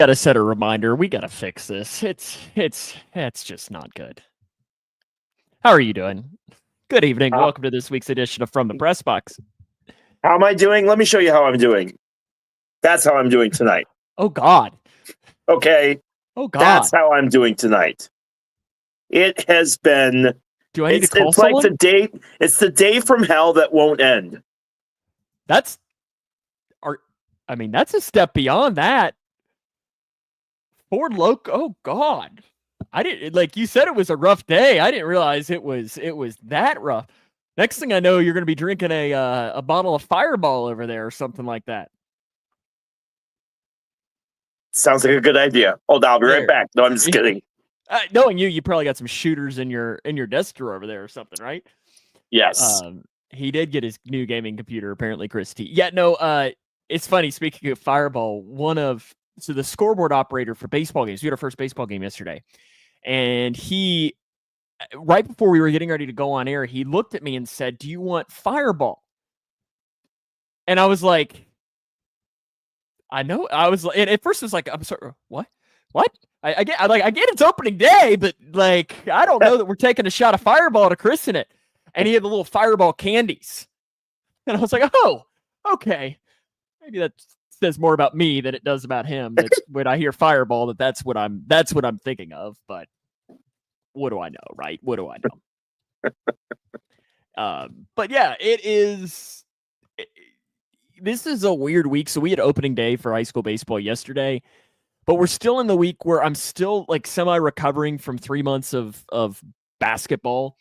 Gotta set a reminder. We gotta fix this. It's just not good. How are you doing? Good evening. How, Welcome to this week's edition of From the Pressbox. how am I doing? Let me show you how I'm doing. That's how I'm doing tonight. Oh God. Okay, Oh God. that's how I'm doing tonight. It has been. Do I need to call It's like someone? the day. It's the day from hell that won't end. That's that's a step beyond that. Ford Loco. Oh God. I didn't like you said it was a rough day. I didn't realize it was that rough. Next thing I know, you're gonna be drinking a bottle of Fireball over there or something like that. Sounds like a good idea. Hold on, I'll be right There. back. No, I'm just kidding. Knowing you probably got some shooters in your desk drawer over there or something, right? Yes. He did get his new gaming computer, apparently, Christy. Yeah, no, it's funny. Speaking of Fireball, so the scoreboard operator for baseball games, we had our first baseball game yesterday, and he, right before we were getting ready to go on air, he looked at me and said, "Do you want Fireball?" And I was like, I know. I was like, and at first it was like, I'm sorry, what? I get it's opening day, but like I don't know that we're taking a shot of Fireball to christen it. And he had the little Fireball candies, and I was like, oh, okay, maybe that says more about me than it does about him. That when I hear Fireball, that's what I'm thinking of. But what do I know, right? What do I know? But yeah, it is. This is a weird week. So we had opening day for high school baseball yesterday. But we're still in the week where I'm still like semi-recovering from 3 months of basketball.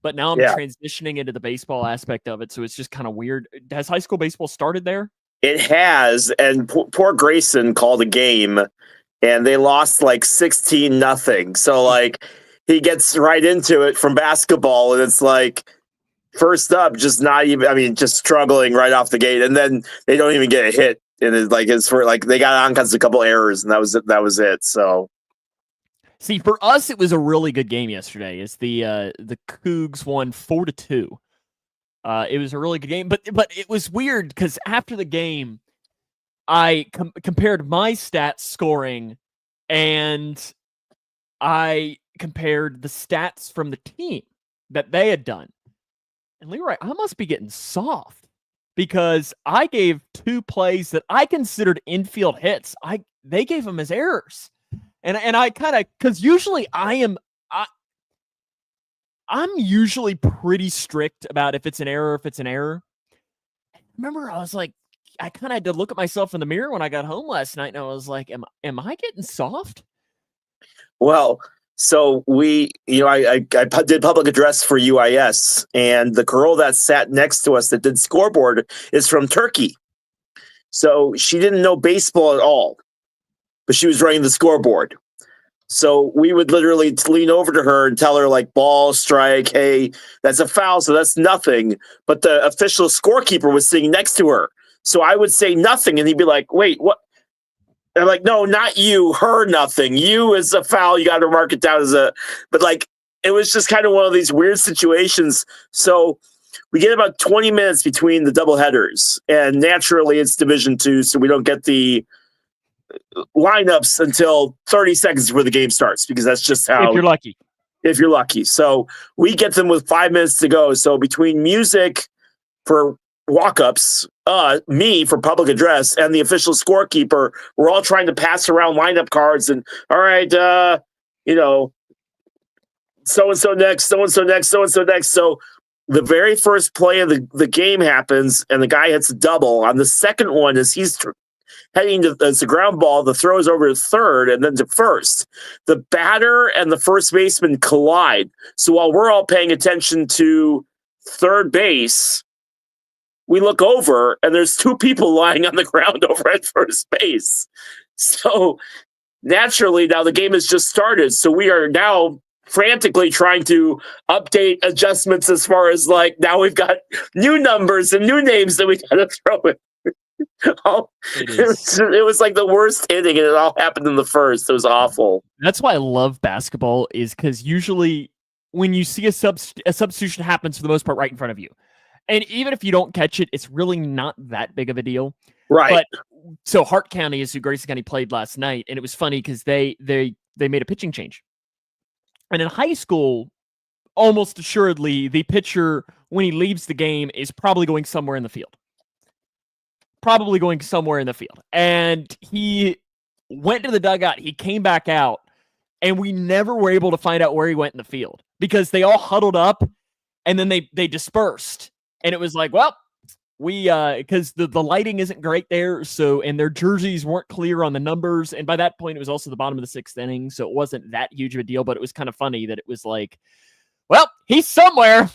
But now I'm transitioning into the baseball aspect of it. So it's just kind of weird. Has high school baseball started there? It has, and poor Grayson called a game, and they lost like 16-0. So like he gets right into it from basketball, and it's like first up, just not even. I mean, just struggling right off the gate, and then they don't even get a hit. And it's for like they got on because a couple errors, and that was it. That was it. So, see, for us, it was a really good game yesterday. It's the Cougs won 4-2. It was a really good game, but it was weird because after the game, I compared my stats scoring, and I compared the stats from the team that they had done. And Leroy, I must be getting soft. Because I gave 2 plays that I considered infield hits. They gave them as errors. And I kind of, because usually I'm usually pretty strict about if it's an error. Remember, I was like, I kind of had to look at myself in the mirror when I got home last night, and I was like, am I getting soft? well, so I did public address for UIS, and the girl that sat next to us that did scoreboard is from Turkey. So she didn't know baseball at all, but she was running the scoreboard. So we would literally lean over to her and tell her like ball, strike, hey, that's a foul, so that's nothing. But the official scorekeeper was sitting next to her. So I would say nothing, and he'd be like, wait, what? And I'm like, no, not you, her, nothing. You is a foul. You got to mark it down as a, but like, it was just kind of one of these weird situations. So we get about 20 minutes between the double headers, and naturally it's Division II, so we don't get the lineups until 30 seconds before the game starts, because that's just how. If you're lucky. If you're lucky. So we get them with 5 minutes to go. So between music for walk-ups, me for public address, and the official scorekeeper, we're all trying to pass around lineup cards and all right, so-and-so next, so-and-so next, so-and-so next. So the very first play of the game happens, and the guy hits a double. On the second one, as he's heading to as the ground ball, the throw is over to third and then to first. The batter and the first baseman collide. So while we're all paying attention to third base, we look over, and there's 2 people lying on the ground over at first base. So naturally, now the game has just started. So we are now frantically trying to update adjustments as far as like now we've got new numbers and new names that we got to throw in. It was like the worst inning, and it all happened in the first. It was awful. That's why I love basketball, is because usually when you see a substitution happens for the most part right in front of you. And even if you don't catch it, it's really not that big of a deal. Right. But so Hart County is who Grayson County played last night, and it was funny because they made a pitching change. And in high school, almost assuredly, the pitcher, when he leaves the game, is probably going somewhere in the field. And he went to the dugout. He came back out, and we never were able to find out where he went in the field because they all huddled up, and then they dispersed. And it was like, well, we because the lighting isn't great there, so and their jerseys weren't clear on the numbers, and by that point it was also the bottom of the 6th inning, so it wasn't that huge of a deal, but it was kind of funny that it was like, well, he's somewhere.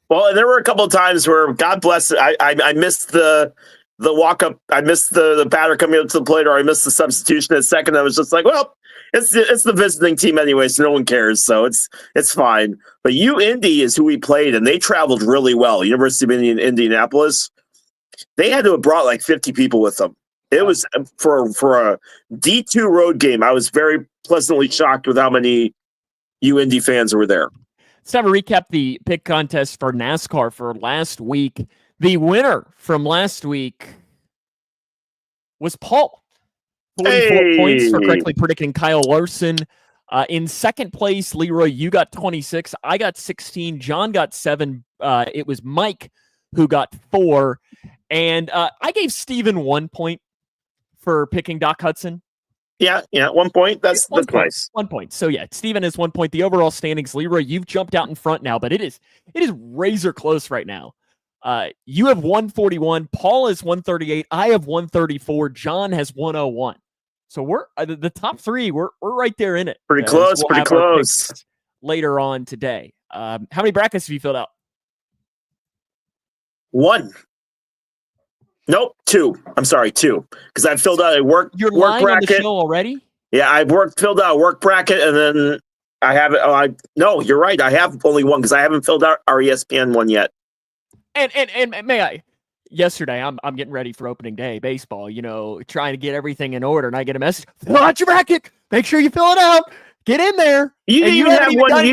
Well, and there were a couple of times where, God bless it, I missed the walk up, I missed the batter coming up to the plate, or I missed the substitution at second. I was just like, well, it's the visiting team anyway, so no one cares, so it's fine. But Indy is who we played, and they traveled really well. University of Indianapolis. They had to have brought like 50 people with them. It was for a D2 road game. I was very pleasantly shocked with how many Indy fans were there. Let's have a recap the pick contest for NASCAR for last week. The winner from last week was Paul. 44 points for correctly predicting Kyle Larson. In second place, Leroy, you got 26. I got 16. John got 7. It was Mike who got 4. And I gave Steven 1 point for picking Doc Hudson. Yeah, 1 point. That's nice. 1 point. So yeah, Steven is 1 point. The overall standings, Leroy, you've jumped out in front now, but it is razor close right now. You have 141. Paul is 138. I have 134. John has 101. So we're the top 3. We're right there in it. Pretty close. Pretty close. Later on today. How many brackets have you filled out? 1. Nope, 2. I'm sorry, 2. Because I filled out a work You're work lying bracket. On the show already? Yeah, I filled out a work bracket, and then I have it. No, you're right. I have only 1 because I haven't filled out our ESPN one yet. And may I? Yesterday, I'm getting ready for opening day baseball. Trying to get everything in order, and I get a message: fill out your bracket. Make sure you fill it out. Get in there. You didn't even have one.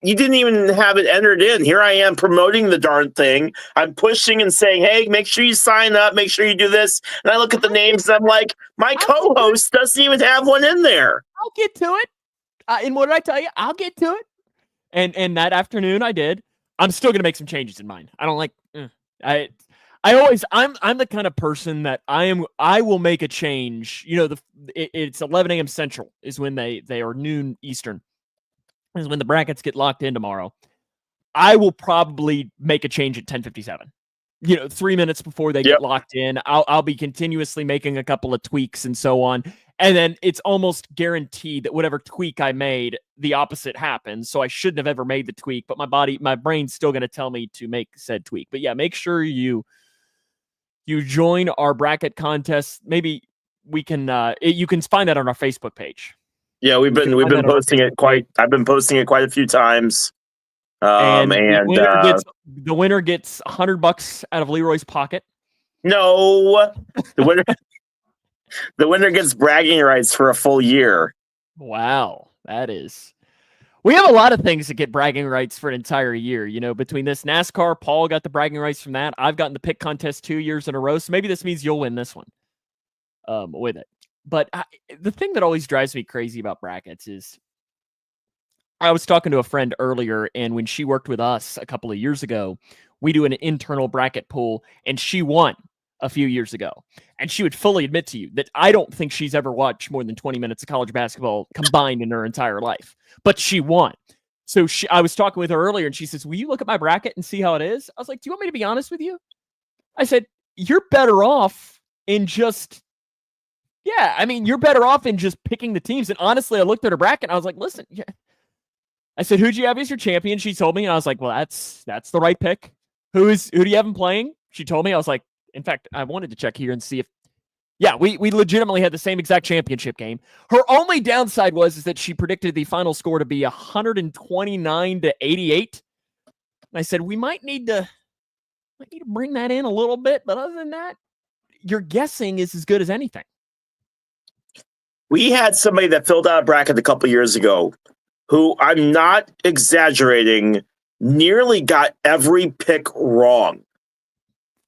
You didn't even have it entered in. Here I am promoting the darn thing. I'm pushing and saying, "Hey, make sure you sign up. Make sure you do this." And I look at the names, and I'm like, my co-host doesn't even have one in there. I'll get to it. And what did I tell you? I'll get to it. And that afternoon, I did. I'm still gonna make some changes in mine. I don't like. I'm the kind of person that I will make a change. It's 11 a.m. Central is when they are noon Eastern is when the brackets get locked in tomorrow. I will probably make a change at 10:57. 3 minutes before they get locked in. I'll be continuously making a couple of tweaks and so on. And then it's almost guaranteed that whatever tweak I made, the opposite happens. So I shouldn't have ever made the tweak, but my brain's still going to tell me to make said tweak. But yeah, make sure you join our bracket contest. Maybe we can you can find that on our Facebook page. Yeah, we've been posting it I've been posting it quite a few times. The winner gets $100 out of Leroy's pocket. No, the winner gets bragging rights for a full year. Wow, that is. We have a lot of things that get bragging rights for an entire year. Between this NASCAR, Paul got the bragging rights from that. I've gotten the pick contest 2 years in a row, so maybe this means you'll win this one with it. But the thing that always drives me crazy about brackets is I was talking to a friend earlier, and when she worked with us a couple of years ago, we do an internal bracket pool, and she won a few years ago. And she would fully admit to you that I don't think she's ever watched more than 20 minutes of college basketball combined in her entire life. But she won. So I was talking with her earlier, and she says, will you look at my bracket and see how it is? I was like, do you want me to be honest with you? I said, you're better off in just, you're better off in just picking the teams. And honestly, I looked at her bracket, and I was like, listen, I said, who do you have as your champion? She told me, and I was like, well, that's the right pick. Who do you have him playing? She told me. I was like, in fact, I wanted to check here and see if, we legitimately had the same exact championship game. Her only downside is that she predicted the final score to be 129-88. And I said, we might need to bring that in a little bit, but other than that, your guessing is as good as anything. We had somebody that filled out a bracket a couple years ago who, I'm not exaggerating, nearly got every pick wrong.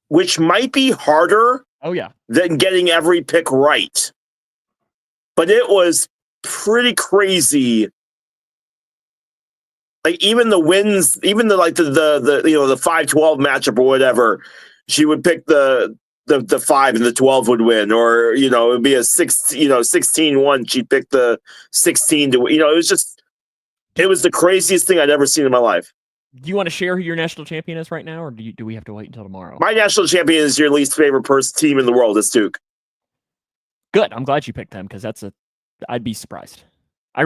which might be harder Oh, yeah. than getting every pick right. But it was pretty crazy. Like even the wins, even the 5-12 matchup or whatever, she would pick the 5 and the 12 would win, or it would be a 16-1. She'd pick the 16 to it was the craziest thing I'd ever seen in my life. Do you want to share who your national champion is right now, or do we have to wait until tomorrow? My national champion is your least favorite team in the world. It's Duke. Good. I'm glad you picked them because I'd be surprised.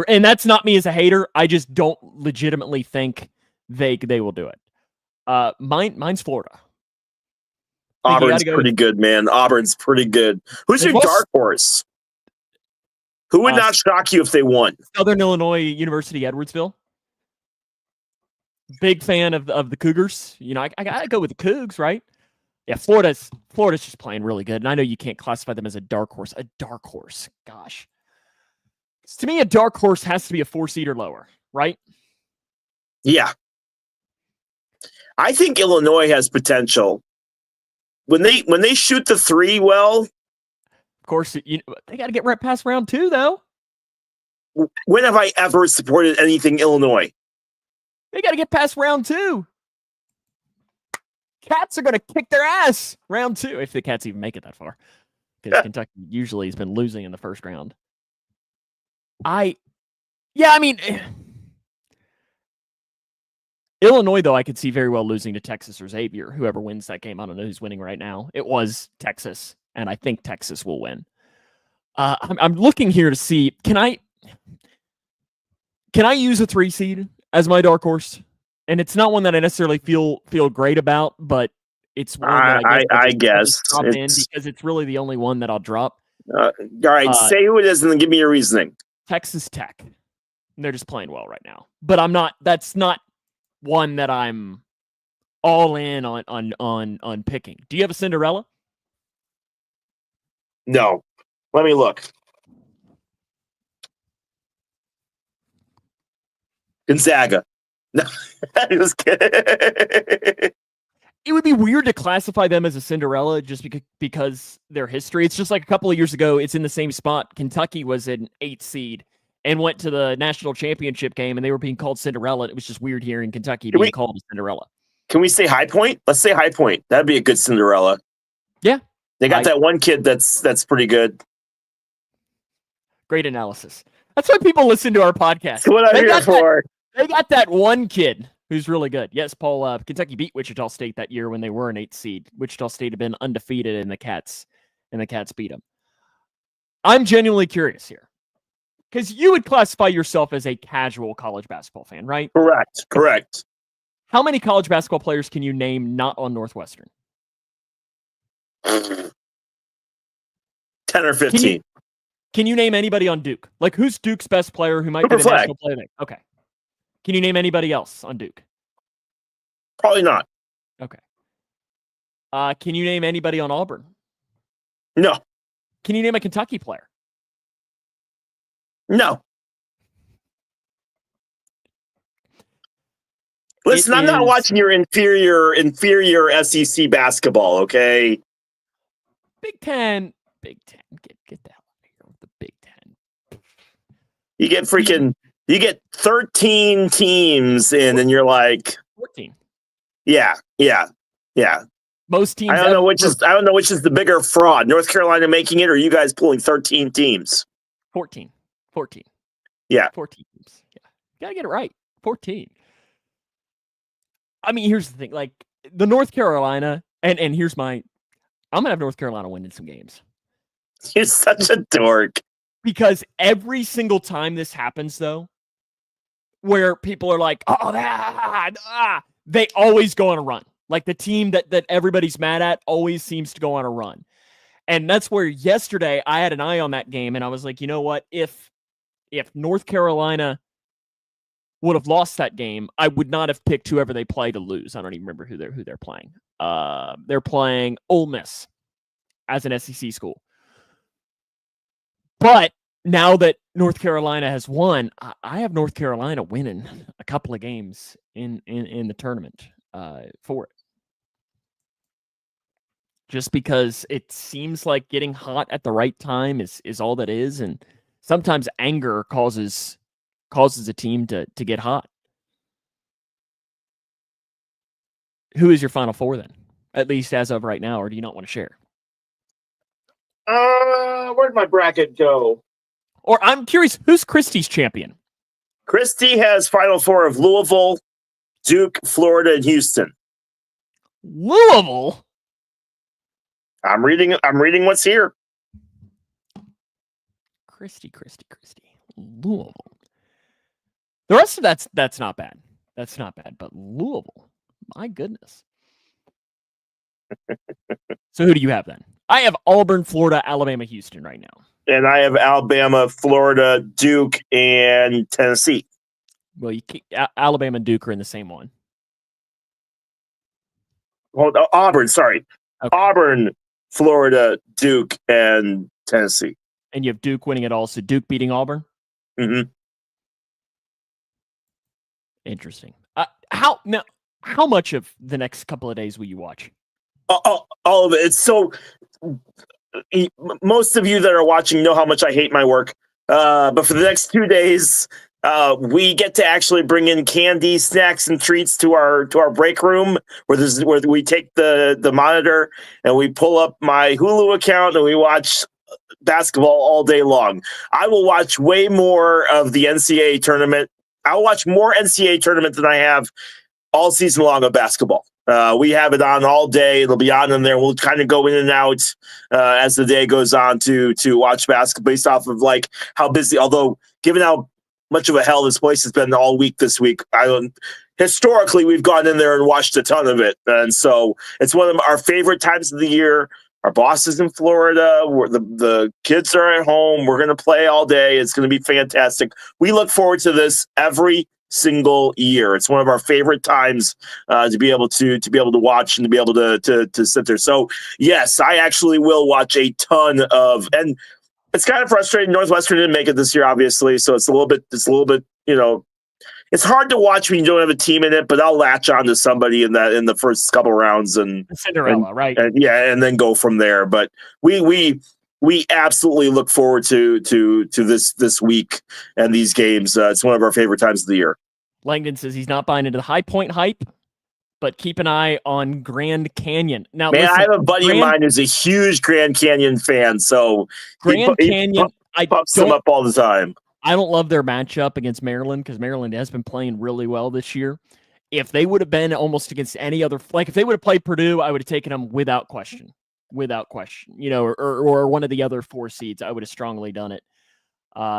And that's not me as a hater. I just don't legitimately think they will do it. Mine's Florida. Auburn's pretty good, man. Auburn's pretty good. Who's your dark horse? Who would not shock you if they won? Southern Illinois University, Edwardsville. Big fan of the Cougars. I gotta go with the Cougs, right? Yeah, Florida's just playing really good, and I know you can't classify them as a dark horse. A dark horse, gosh. To me, a dark horse has to be a 4 seed or lower, right? Yeah. I think Illinois has potential. When they shoot the 3 well, of course, they got to get right past round 2, though. When have I ever supported anything Illinois? They got to get past round 2. Cats are going to kick their ass round 2, if the Cats even make it that far. Because Kentucky usually has been losing in the first round. Illinois, though, I could see very well losing to Texas or Xavier. Whoever wins that game, I don't know who's winning right now. It was Texas, and I think Texas will win. I'm looking here to see, can I use a 3 seed as my dark horse? And it's not one that I necessarily feel great about, but it's one that I guess drop in because it's really the only one that I'll drop. All right, say who it is and then give me your reasoning. Texas Tech. They're just playing well right now. But that's not one that I'm all in on picking. Do you have a Cinderella? No. Let me look. Gonzaga. No, I was kidding. It would be weird to classify them as a Cinderella just because their history. It's just like a couple of years ago, it's in the same spot. Kentucky was an 8 seed and went to the national championship game, and they were being called Cinderella. It was just weird hearing Kentucky being called a Cinderella. Can we say High Point? Let's say High Point. That'd be a good Cinderella. Yeah. They got that one kid that's pretty good. Great analysis. That's why people listen to our podcast. That's what I'm here for. They got that one kid who's really good. Yes, Paul, Kentucky beat Wichita State that year when they were an 8 seed. Wichita State had been undefeated, and the Cats beat them. I'm genuinely curious here. Because you would classify yourself as a casual college basketball fan, right? Correct. How many college basketball players can you name not on Northwestern? 10 or 15. Can you name anybody on Duke? Like, who's Duke's best player who might Cooper be the Flag. national player? Okay. Can you name anybody else on Duke? Probably not. Okay. Can you name anybody on Auburn? No. Can you name a Kentucky player? No. Listen, I'm not watching your inferior SEC basketball, okay? Big Ten. Get the hell out of here with the Big Ten. You get 13 teams in, and you're like 14. Yeah. Most teams. I don't know which is the bigger fraud. North Carolina making it, or you guys pulling 13 teams? 14. Yeah. 14 teams. Yeah. Gotta get it right. 14. I mean, here's the thing. Like, the North Carolina, and here's I'm gonna have North Carolina winning some games. You're such a dork. Because every single time this happens, though, where people are like, they always go on a run. Like, the team that everybody's mad at always seems to go on a run. And that's where yesterday I had an eye on that game, and I was like, you know what? If North Carolina would have lost that game, I would not have picked whoever they play to lose. I don't even remember who they're playing. They're playing Ole Miss as an SEC school. But now that North Carolina has won, I have North Carolina winning a couple of games in the tournament for it. just because it seems like getting hot at the right time is all that is, and sometimes anger causes a team to get hot. Who is your Final Four then? At least as of right now, or do you not want to share? Where'd my bracket go? Or I'm curious, who's Christie's champion? Christie has Final Four of Louisville, Duke, Florida, and Houston. Louisville? I'm reading what's here. Christie. Louisville. The rest of that's not bad. That's not bad, but Louisville, my goodness. So who do you have then? I have Auburn, Florida, Alabama, Houston right now. And I have Alabama, Florida, Duke, and Tennessee. Well, Alabama and Duke are in the same one. Well, Auburn, sorry. Okay. Auburn, Florida, Duke, and Tennessee. And you have Duke winning it all, so Duke beating Auburn? Mm-hmm. Interesting. How much of the next couple of days will you watch? All of it. It's so... Most of you that are watching know how much I hate my work. But for the next 2 days, we get to actually bring in candy, snacks, and treats to our break room, where we take the monitor and we pull up my Hulu account and we watch basketball all day long. I will watch way more of the NCAA tournament. I'll watch more NCAA tournament than I have all season long of basketball. We have it on all day. It'll be on in there. We'll kind of go in and out as the day goes on to watch basketball based off of like how busy. Although, given how much of a hell this place has been all week this week, historically we've gone in there and watched a ton of it, and so it's one of our favorite times of the year. Our boss is in Florida. The kids are at home. We're going to play all day. It's going to be fantastic. We look forward to this every single year. It's one of our favorite times to be able to watch and to be able to sit there. So yes, I actually will watch a ton of, and it's kind of frustrating. Northwestern didn't make it this year, obviously, so it's a little bit, it's hard to watch when you don't have a team in it. But I'll latch on to somebody in the first couple rounds and Cinderella, right? And then go from there. But we absolutely look forward to this week and these games. It's one of our favorite times of the year. Langdon says he's not buying into the High Point hype, but keep an eye on Grand Canyon. Now, man, listen, I have a buddy of mine who's a huge Grand Canyon fan, so Canyon, he pops them up all the time. I don't love their matchup against Maryland because Maryland has been playing really well this year. If they would have been almost against any other, like if they would have played Purdue, I would have taken them without question, or one of the other 4 seeds. I would have strongly done it.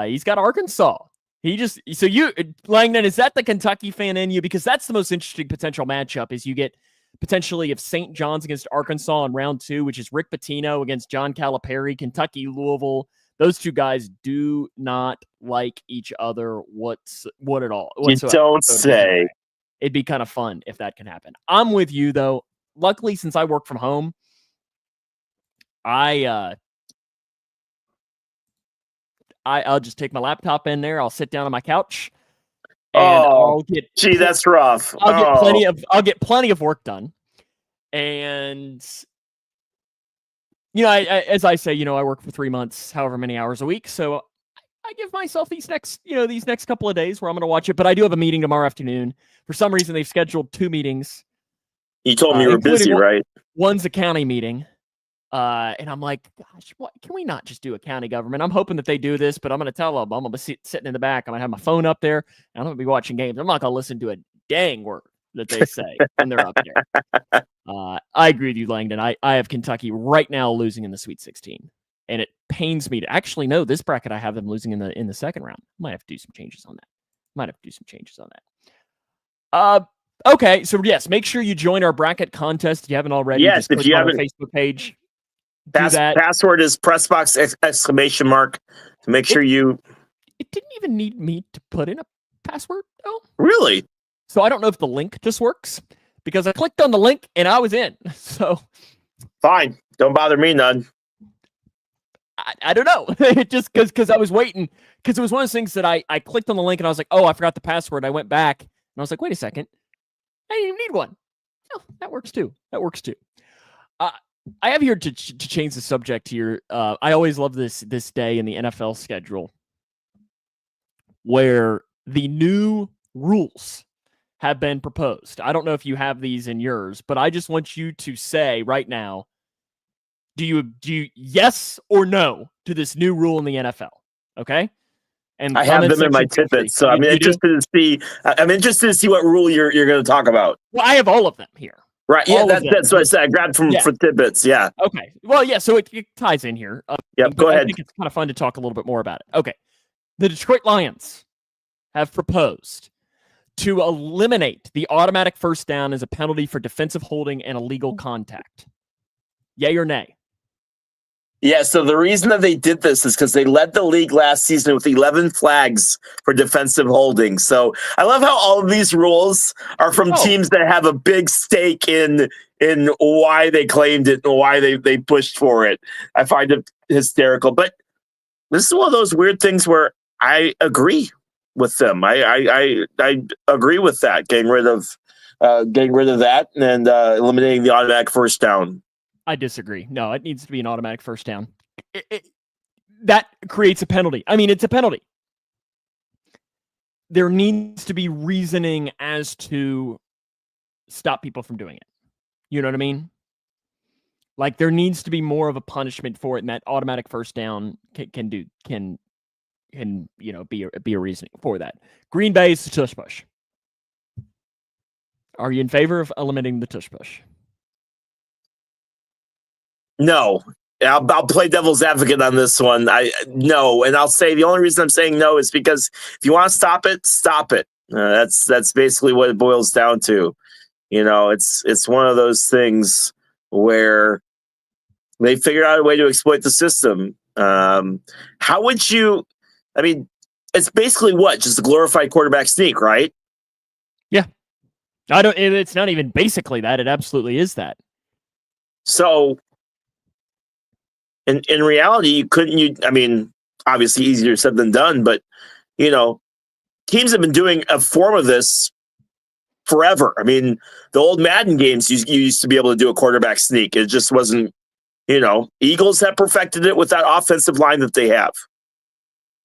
He's got Arkansas. Langdon, is that the Kentucky fan in you? Because that's the most interesting potential matchup is you get potentially if St. John's against Arkansas in round 2, which is Rick Pitino against John Calipari, Kentucky, Louisville. Those two guys do not like each other what at all. You don't say. It'd be kind of fun if that can happen. I'm with you, though. Luckily, since I work from home, I'll just take my laptop in there. I'll sit down on my couch. And that's rough. I'll get plenty of work done. And as I say, I work for 3 months, however many hours a week. So I give myself these next couple of days where I'm going to watch it. But I do have a meeting tomorrow afternoon. For some reason, they've scheduled 2 meetings. You told me you were busy, right? One's a county meeting. And I'm like, gosh, what? Can we not just do a county government? I'm hoping that they do this, but I'm going to tell them I'm going to be sitting in the back. I'm going to have my phone up there. And I'm going to be watching games. I'm not going to listen to a dang word that they say when they're up there. I agree with you, Langdon. I have Kentucky right now losing in the Sweet 16, and it pains me to actually know this bracket. I have them losing in the second round. Might have to do some changes on that. Okay, so yes, make sure you join our bracket contest if you haven't already. Yes, if you haven't, our Facebook page. Password is Pressbox exclamation mark to make sure you. It didn't even need me to put in a password. Oh, really? So I don't know if the link just works because I clicked on the link and I was in. So fine, don't bother me none. I don't know. Just because I was waiting because it was one of those things that I clicked on the link and I was like, oh, I forgot the password. I went back and I was like, wait a second, I didn't even need one. Oh, that works too. I have here to change the subject here. I always love this day in the NFL schedule where the new rules have been proposed. I don't know if you have these in yours, but I just want you to say right now, do you yes or no to this new rule in the NFL? Okay? And I have them in my feel free. tidbits, so I'm You do? interested to see. I'm interested to see what rule you're going to talk about. Well, I have all of them here. Right? Yeah, All of them. that's what I said. I grabbed from for tidbits. Yeah. Okay. Well, yeah. So it ties in here. Yep. But Go ahead. I think it's kind of fun to talk a little bit more about it. Okay. The Detroit Lions have proposed to eliminate the automatic first down as a penalty for defensive holding and illegal contact. Yay or nay? Yeah, so the reason that they did this is because they led the league last season with 11 flags for defensive holding. So I love how all of these rules are from teams that have a big stake in why they claimed it and why they pushed for it. I find it hysterical. But this is one of those weird things where I agree with them. I agree with that, getting rid of that and eliminating the automatic first down. I disagree. No, it needs to be an automatic first down. That creates a penalty. I mean, it's a penalty. There needs to be reasoning as to stop people from doing it. You know what I mean? Like there needs to be more of a punishment for it, and that automatic first down can be a reasoning for that. Green Bay is the tush push. Are you in favor of eliminating the tush push? No, I'll play devil's advocate on this one. No, and I'll say the only reason I'm saying no is because if you want to stop it, stop it. That's basically what it boils down to. You know, it's one of those things where they figured out a way to exploit the system. How would you? I mean, it's basically what, just a glorified quarterback sneak, right? Yeah, I don't. It's not even basically that. It absolutely is that. So. In reality, I mean, obviously easier said than done, but, you know, teams have been doing a form of this forever. I mean, the old Madden games, you used to be able to do a quarterback sneak. It just wasn't, Eagles have perfected it with that offensive line that they have.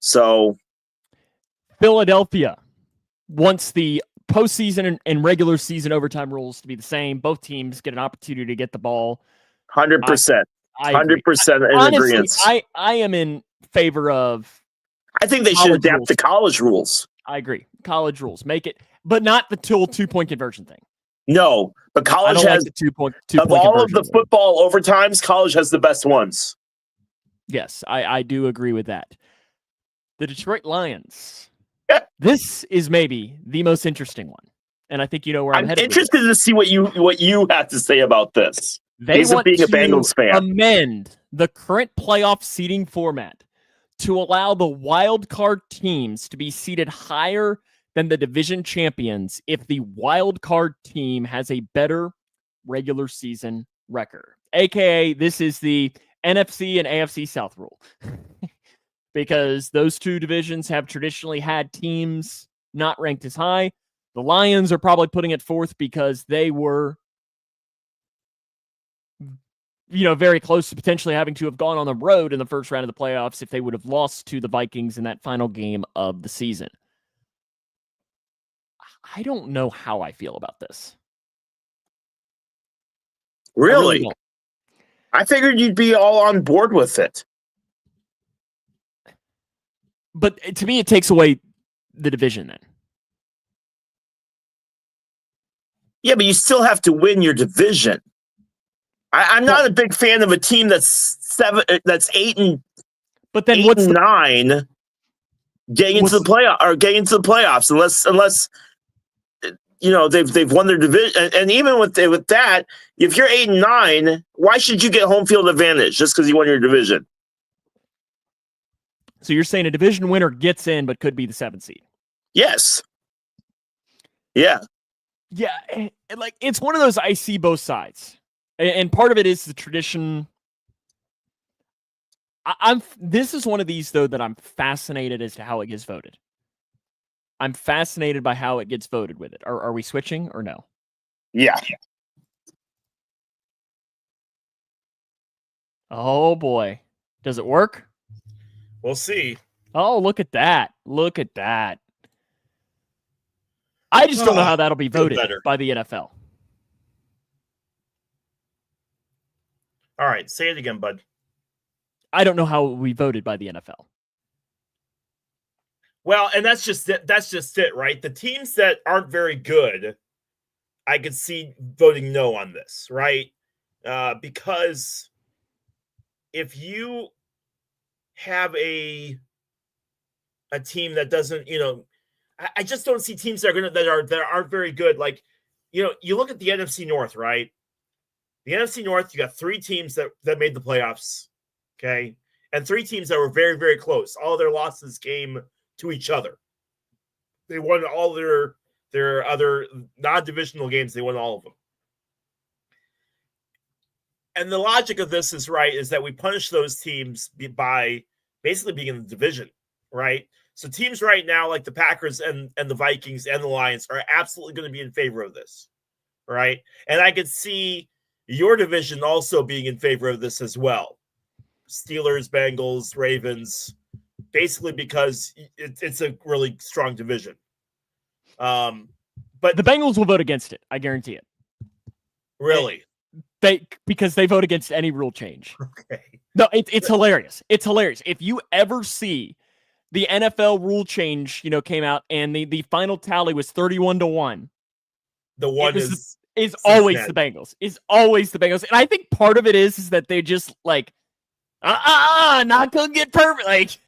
So. Philadelphia wants the postseason and regular season overtime rules to be the same. Both teams get an opportunity to get the ball. 100%. 100% in agreement. I am in favor of. I think they should adapt the college rules. I agree. College rules, make it, but not the 2-point conversion thing. No, but college has like the 2-point. Of all of the football overtimes, college has the best ones. Yes, I do agree with that. The Detroit Lions. This is maybe the most interesting one, and I think you know where I'm headed. I'm interested to see what you have to say about this. They want being a Bengals fan. Amend the current playoff seeding format to allow the wild card teams to be seated higher than the division champions if the wild card team has a better regular season record. AKA, this is the NFC and AFC South rule. Because those two divisions have traditionally had teams not ranked as high. The Lions are probably putting it forth because they were very close to potentially having to have gone on the road in the first round of the playoffs if they would have lost to the Vikings in that final game of the season. I don't know how I feel about this. Really? I figured you'd be all on board with it. But to me, it takes away the division then. Yeah, but you still have to win your division. I'm not a big fan of a team that's 8 and but then 8 and 9 getting into the playoffs unless they've won their division. And even with that, if you're 8 and 9, why should you get home field advantage just because you won your division? So you're saying a division winner gets in but could be the 7th seed? Yes. Yeah. Yeah, like it's one of those I see both sides. And part of it is the tradition. This is one of these, though, that I'm fascinated as to how it gets voted. I'm fascinated by how it gets voted with it. Are we switching or no? Yeah. Oh boy. Does it work? We'll see. Oh, look at that. Look at that. I just don't know how that'll be voted by the NFL. All right, say it again, bud. I don't know how we voted by the NFL. Well, and that's just it. That's just it, right? The teams that aren't very good, I could see voting no on this, right? Because if you have a team that doesn't, I just don't see teams that aren't very good. Like, you look at the NFC North, right? The NFC North, you got 3 teams that made the playoffs, okay, and 3 teams that were very, very close. All their losses came to each other. They won all their other non-divisional games. They won all of them. And the logic of this is that we punish those teams by basically being in the division, right? So teams right now like the Packers and the Vikings and the Lions are absolutely going to be in favor of this, right? And I could see your division also being in favor of this as well. Steelers, Bengals, Ravens, basically because it's a really strong division. But the Bengals will vote against it. I guarantee it. Really? Because they vote against any rule change. Okay. No, it's hilarious. It's hilarious. If you ever see the NFL rule change, came out and the final tally was 31-1. The one is always the Bengals. Is always the Bengals. And I think part of it is that they just like, not gonna get perfect. Like,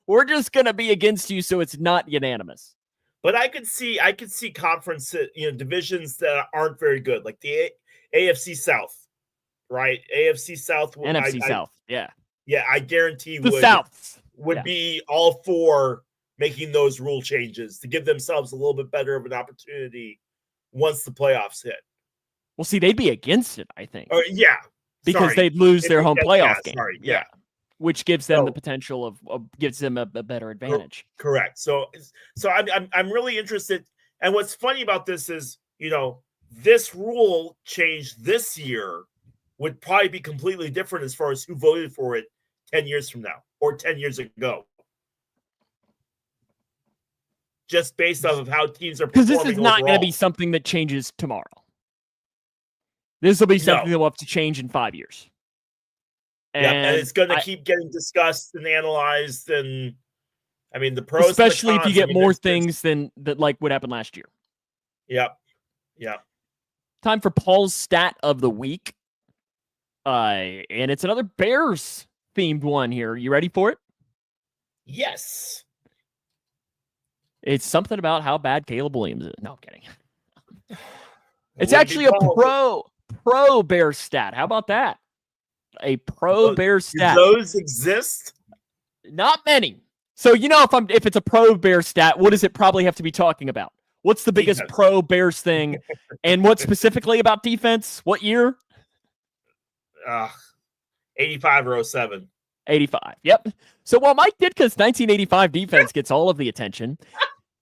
we're just gonna be against you, so it's not unanimous. But I could see conference, divisions that aren't very good, like the AFC South, right? AFC South, NFC South, yeah, I guarantee the South would be all for making those rule changes to give themselves a little bit better of an opportunity once the playoffs hit. Well, see, they'd be against it, I think. Because they'd lose their home playoff game. Yeah. Which gives them the potential of gives them a better advantage. Correct. So I'm really interested. And what's funny about this is, this rule change this year would probably be completely different as far as who voted for it 10 years from now or 10 years ago. Just based off of how teams are performing. Because this is not going to be something that changes tomorrow. This will be something that will have to change in 5 years. And it's going to keep getting discussed and analyzed, and I mean the pros, especially and the cons, if you get more things than that, like what happened last year. Yep. Time for Paul's stat of the week, and it's another Bears themed one here. You ready for it? Yes. It's something about how bad Caleb Williams is. No, I'm kidding. It's actually a pro Bears stat. How about that? A pro Bears stat. Do those exist? Not many. So if it's a pro Bears stat, what does it probably have to be talking about? What's the biggest pro Bears thing, and what specifically about defense? What year? 85 or 07. 85. Yep. So while Mike Ditka's 1985 defense gets all of the attention,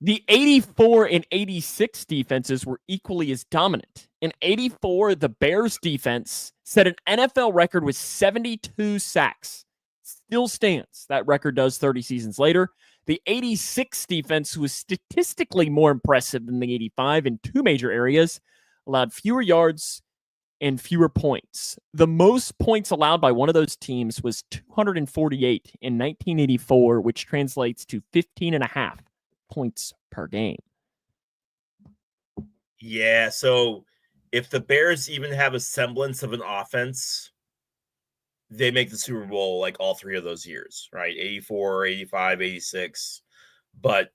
the 84 and 86 defenses were equally as dominant. In 84, the Bears defense set an NFL record with 72 sacks. Still stands. That record does 30 seasons later. The 86 defense was statistically more impressive than the 85 in 2 major areas, allowed fewer yards and fewer points. The most points allowed by one of those teams was 248 in 1984, which translates to 15.5 points per game. Yeah, so if the Bears even have a semblance of an offense, they make the Super Bowl like all 3 of those years, right? 84, 85, 86. But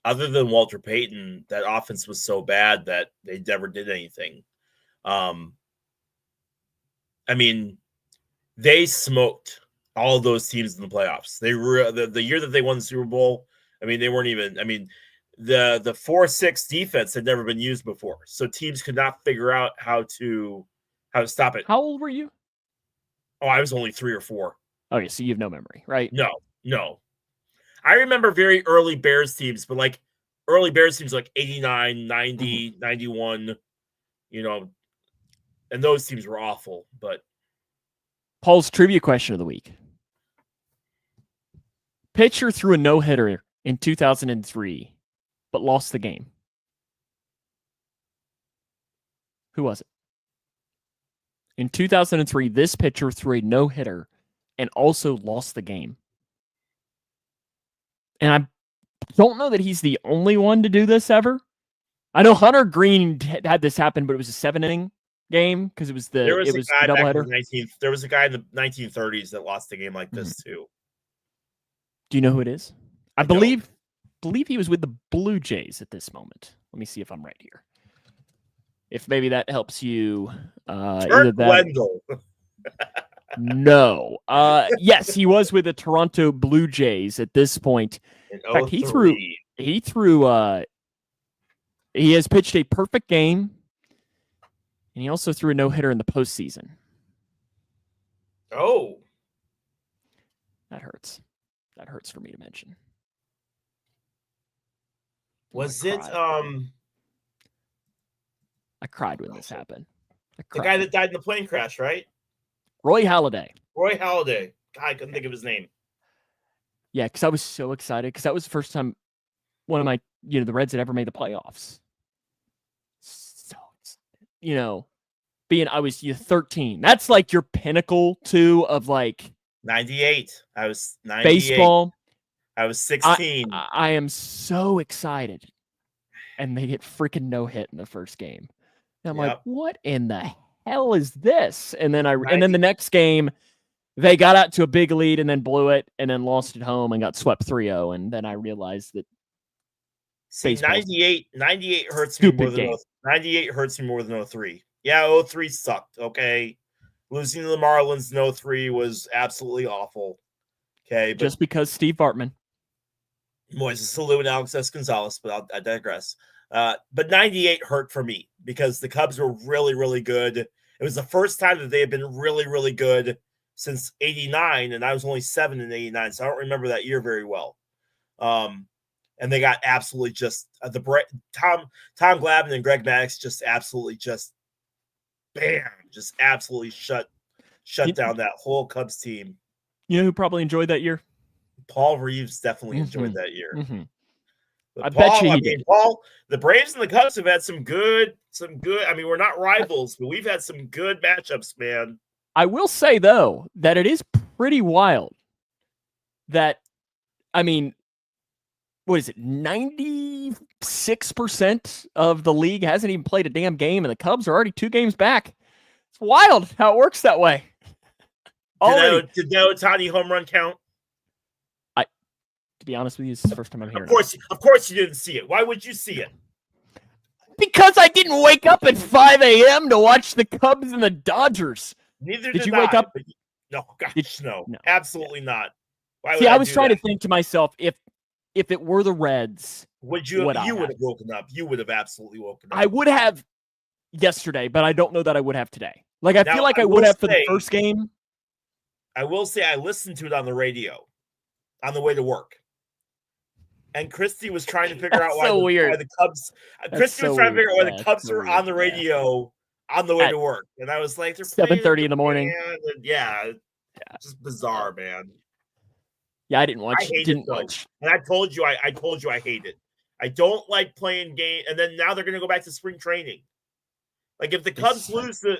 other than Walter Payton, that offense was so bad that they never did anything. I mean, they smoked all those teams in the playoffs. They were the year that they won the Super Bowl. I mean, they weren't even. I mean, the 4-6 defense had never been used before, so teams could not figure out how to stop it. How old were you? Oh, I was only 3 or 4. Okay, so you have no memory, right? No. I remember very early Bears teams, but like early Bears teams like 89, 90, 91, and those teams were awful. But Paul's trivia question of the week. Pitcher threw a no-hitter in 2003, but lost the game. Who was it? In 2003, this pitcher threw a no-hitter and also lost the game. And I don't know that he's the only one to do this ever. I know Hunter Green had this happen, but it was a 7-inning game because it was the doubleheader. There was a guy in the 1930s that lost a game like this too. Do you know who it is? I believe he was with the Blue Jays at this moment. Let me see if I'm right here. If maybe that helps you. Wendell. No. Yes, he was with the Toronto Blue Jays at this point. In fact, he has pitched a perfect game, and he also threw a no-hitter in the postseason. Oh. That hurts. That hurts for me to mention. Was it I cried when this happened. The guy that died in the plane crash, right? Roy Halladay. Roy Halladay. God, I couldn't think of his name. Yeah, because I was so excited because that was the first time one of my, the Reds had ever made the playoffs. So, I was 13. That's like your pinnacle too of like 98. I was 98. Baseball. I was 16. I am so excited. And they get freaking no hit in the first game. And I'm like, what in the hell is this? And then the next game, they got out to a big lead and then blew it and then lost at home and got swept 3-0. And then I realized that 98 hurts me more than 98 hurts me more than 03. Yeah, 03 sucked. Okay. Losing to the Marlins in 03 was absolutely awful. Okay. But just because Steve Bartman. Moises Alou and Alex S. Gonzalez, but I digress. But 98 hurt for me because the Cubs were really, really good. It was the first time that they had been really, really good since 89, and I was only 7 in 89, so I don't remember that year very well. And they got absolutely just Tom Glavine and Greg Maddux just absolutely absolutely shut down that whole Cubs team. You know who probably enjoyed that year? Paul Reeves definitely enjoyed that year. Mm-hmm. I bet you he did. Paul, the Braves and the Cubs have had some good. I mean, we're not rivals, but we've had some good matchups, man. I will say though that it is pretty wild that, I mean, what is it? 96% of the league hasn't even played a damn game, and the Cubs are already 2 games back. It's wild how it works that way. Did that Ohtani home run count? To be honest with you, this is the first time I'm hearing Of course you didn't see it. Why would you see it? Because I didn't wake up at 5 a.m. to watch the Cubs and the Dodgers. Neither did you wake up? No, gosh, no, absolutely not. Why would I was trying to think to myself, if it were the Reds, you would have woken up. You would have absolutely woken up. I would have yesterday, but I don't know that I would have today. Like, I feel like I would have for the first game. I will say I listened to it on the radio on the way to work. And Christy was trying to figure out why the Cubs. Christy was trying to figure out why the Cubs were on the radio on the way to work, and I was like, "They're 7:30 in the morning." Yeah, just bizarre, man. Yeah, I didn't watch. I hate it, and I told you, I hate it. I don't like playing game, and then now they're going to go back to spring training. Like if the Cubs lose the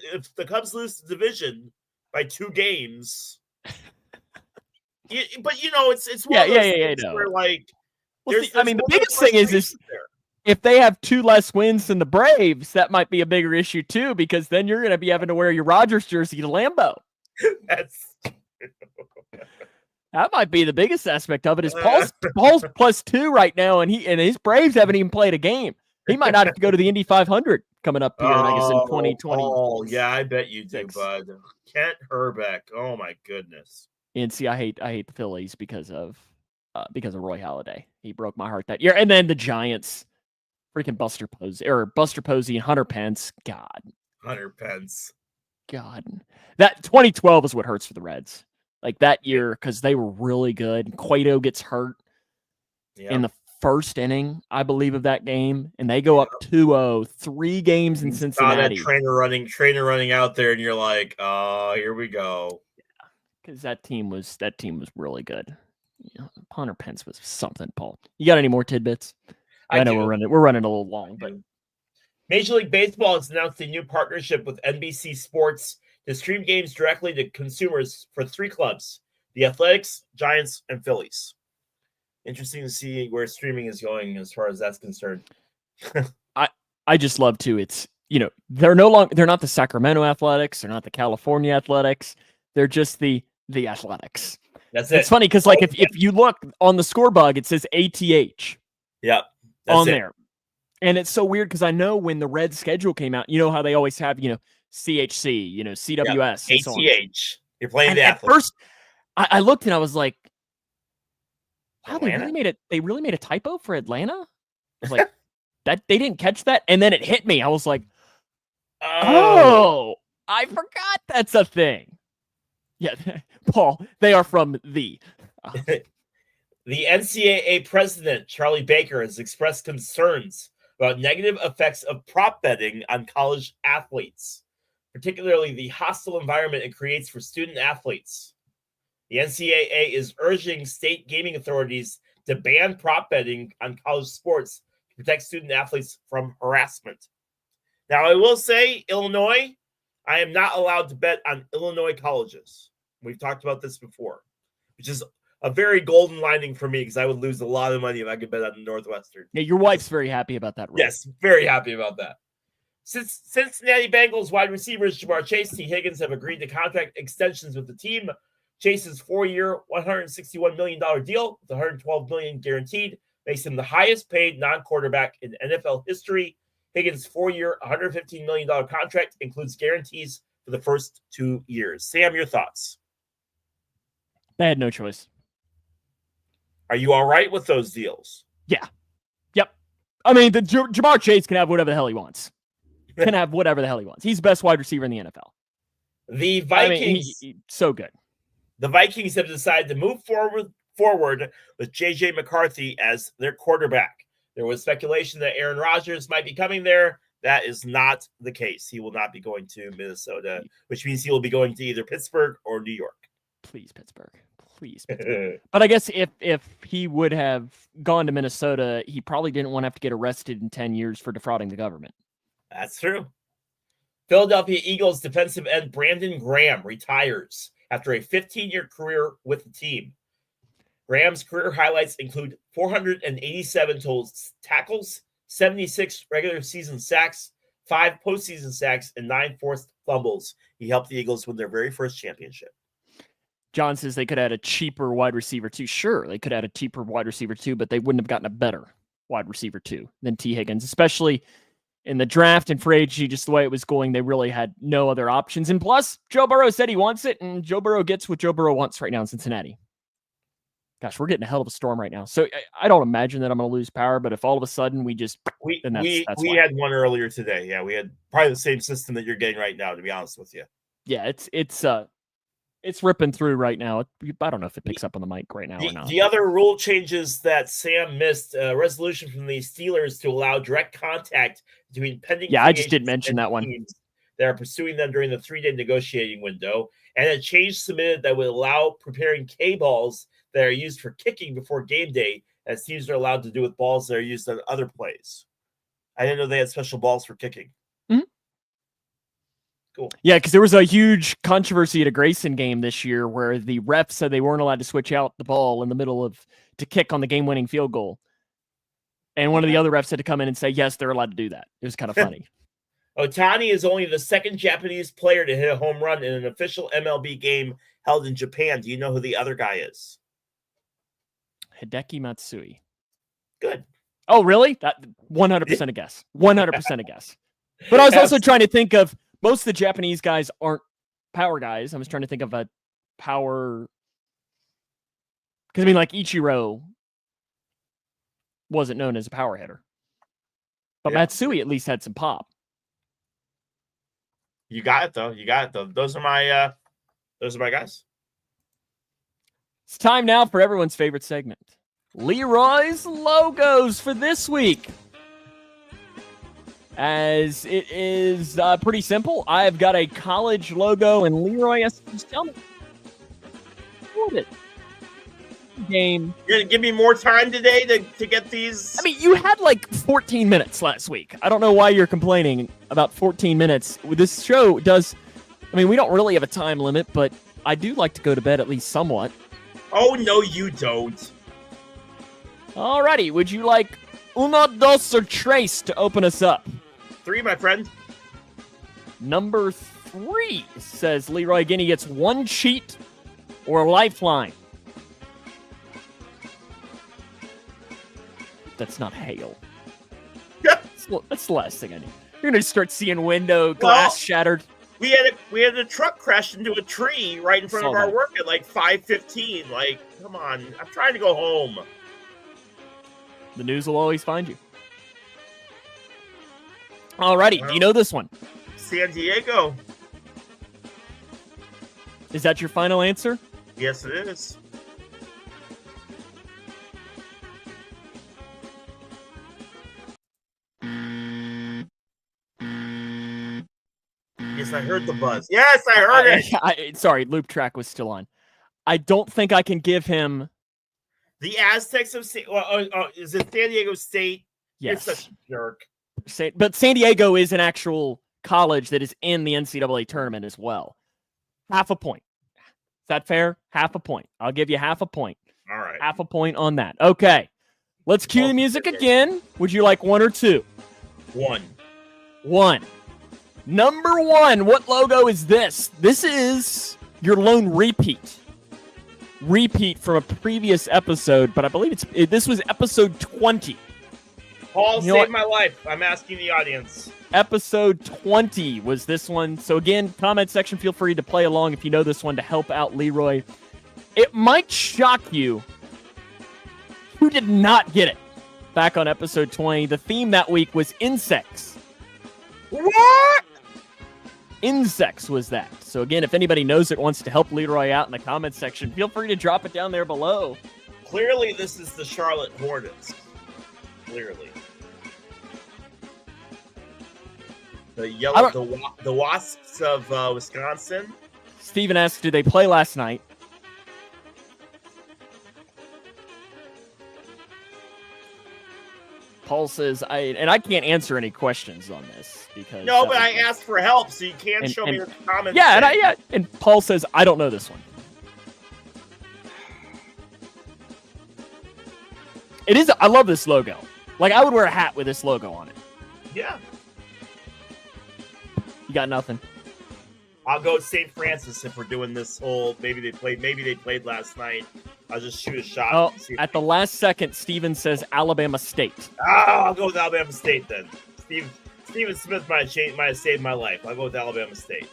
division by 2 games, but it's one of those things where like. Well, the biggest thing is if they have 2 less wins than the Braves, that might be a bigger issue too, because then you're going to be having to wear your Rogers jersey to Lambeau. That might be the biggest aspect of it. Is Paul's +2 right now, and his Braves haven't even played a game. He might not have to go to the Indy 500 coming up here, I guess, in 2020. Oh, yeah, I bet you do, bud. Kent Herbeck. Oh my goodness. And see, I hate the Phillies because of Roy Halladay. He broke my heart that year. And then the Giants, freaking Buster Posey and Hunter Pence. God. Hunter Pence. God. That 2012 is what hurts for the Reds. Like that year, because they were really good. Cueto gets hurt in the first inning, I believe, of that game. And they go up 2-0, 3 games in Cincinnati. That trainer running out there, and you're like, oh, here we go. because that team was really good. Hunter Pence was something. Paul, you got any more tidbits? I know we're running a little long, but Major League Baseball has announced a new partnership with NBC Sports to stream games directly to consumers for 3 clubs: the Athletics, Giants, and Phillies. Interesting to see where streaming is going as far as that's concerned. I just love to. It's, they're not the Sacramento Athletics, they're not the California Athletics, they're just the Athletics. That's it. It's funny because if you look on the score bug, it says ATH. Yep. On there. And it's so weird because I know when the Red schedule came out, you know how they always have, CHC, CWS. Yep. ATH. You're playing the At Athletics. first, I looked and I was like, wow, Atlanta? they really made a typo for Atlanta? I was like, that they didn't catch that? And then it hit me. I was like, oh, I forgot that's a thing. Yeah, Paul, they are from the. The NCAA president, Charlie Baker, has expressed concerns about negative effects of prop betting on college athletes, particularly the hostile environment it creates for student athletes. The NCAA is urging state gaming authorities to ban prop betting on college sports to protect student athletes from harassment. Now, I will say, Illinois, I am not allowed to bet on Illinois colleges. We've talked about this before, which is a very golden lining for me because I would lose a lot of money if I could bet on the Northwestern. Yeah, your wife's very happy about that. Rule. Yes, very happy about that. Since Cincinnati Bengals wide receivers Jamar Chase and T. Higgins have agreed to contract extensions with the team, Chase's 4-year, $161 million deal with $112 million guaranteed makes him the highest paid non-quarterback in NFL history. Higgins' 4-year, $115 million contract includes guarantees for the first 2 years. Sam, your thoughts? They had no choice. Are you all right with those deals? Yeah. Yep. I mean, the Jamar Chase can have whatever the hell he wants. Can have whatever the hell he wants. He's the best wide receiver in the NFL. The Vikings, he's so good. The Vikings have decided to move forward with J.J. McCarthy as their quarterback. There was speculation that Aaron Rodgers might be coming there. That is not the case. He will not be going to Minnesota, which means he will be going to either Pittsburgh or New York. Please, Pittsburgh. Please, Pittsburgh. But I guess if he would have gone to Minnesota, he probably didn't want to have to get arrested in 10 years for defrauding the government. That's true. Philadelphia Eagles defensive end Brandon Graham retires after a 15-year career with the team. Graham's career highlights include 487 total tackles, 76 regular season sacks, 5 postseason sacks, and 9 forced fumbles. He helped the Eagles win their very first championship. John says they could add a cheaper wide receiver too. Sure, they could add a cheaper wide receiver too, but they wouldn't have gotten a better wide receiver too than T. Higgins, especially in the draft and free agency, just the way it was going. They really had no other options. And plus, Joe Burrow said he wants it, and Joe Burrow gets what Joe Burrow wants right now in Cincinnati. Gosh, we're getting a hell of a storm right now. So I don't imagine that I'm going to lose power, but if all of a sudden we had one earlier today. Yeah, we had probably the same system that you're getting right now, to be honest with you. Yeah, it's ripping through right now. I don't know if it picks up on the mic right now or not. The other rule changes that Sam missed, a resolution from the Steelers to allow direct contact between pending. Yeah, I just did mention that one. That are pursuing them during the 3-day negotiating window, and a change submitted that would allow preparing K-balls that are used for kicking before game day, as teams are allowed to do with balls that are used on other plays. I didn't know they had special balls for kicking. Mm-hmm. Cool. Yeah, because there was a huge controversy at a Grayson game this year where the ref said they weren't allowed to switch out the ball in the middle to kick on the game-winning field goal. And one of the other refs had to come in and say, yes, they're allowed to do that. It was kind of funny. Ohtani is only the second Japanese player to hit a home run in an official MLB game held in Japan. Do you know who the other guy is? Hideki Matsui. Good. Oh, really? That 100% a guess. 100% a guess. But I was also trying to think of, most of the Japanese guys aren't power guys. I was trying to think of a power, because I mean, like Ichiro wasn't known as a power hitter, but Matsui at least had some pop. You got it though. Those are my guys. It's time now for everyone's favorite segment, Leroy's logos for this week. As it is pretty simple. I've got a college logo, and Leroy has to just tell me it. Game. You're gonna give me more time today to get these. I mean, you had like 14 minutes last week. I don't know why you're complaining about 14 minutes. This show does. I mean, we don't really have a time limit, but I do like to go to bed at least somewhat. Oh, no, you don't. Alrighty, would you like uno, dos, or tres to open us up? 3, my friend. Number 3 says Leroy Guinea gets 1 cheat or a lifeline. That's not hail. That's the last thing I need. You're gonna start seeing window glass shattered. We had a truck crash into a tree right in front of our work at like 5:15. Like, come on, I'm trying to go home. The news will always find you. Alrighty, do you know this one? San Diego. Is that your final answer? Yes, it is. Yes, I heard the buzz. Yes, I heard it. Sorry, loop track was still on. I don't think I can give him. The Aztecs of is it San Diego State? Yes. You're such a jerk. But San Diego is an actual college that is in the NCAA tournament as well. Half a point. Is that fair? Half a point. I'll give you half a point. All right. Half a point on that. Okay. Let's cue the music again. Would you like 1 or 2? 1. 1. Number 1. What logo is this? This is your lone repeat. Repeat from a previous episode, but I believe this was episode 20. Paul, save my life. I'm asking the audience. Episode 20 was this one. So again, comment section, feel free to play along if you know this one to help out Leroy. It might shock you who did not get it back on episode 20. The theme that week was insects. What? Insects was that. So again, if anybody knows it, wants to help Leroy out in the comment section, feel free to drop it down there below. Clearly, this is the Charlotte Hornets. Clearly. The Wasps of Wisconsin. Steven asked, did they play last night? Paul says, I can't answer any questions on this because no, but I asked for help, so you can show me your comments. Yeah, and Paul says, I don't know this one. It is. I love this logo. Like, I would wear a hat with this logo on it. Yeah. You got nothing. I'll go St. Francis if we're doing this whole. Maybe they played last night. I'll just shoot a shot. Oh, at the last second, Steven says Alabama State. I'll go with Alabama State then. Steven Smith might have saved my life. I'll go with Alabama State.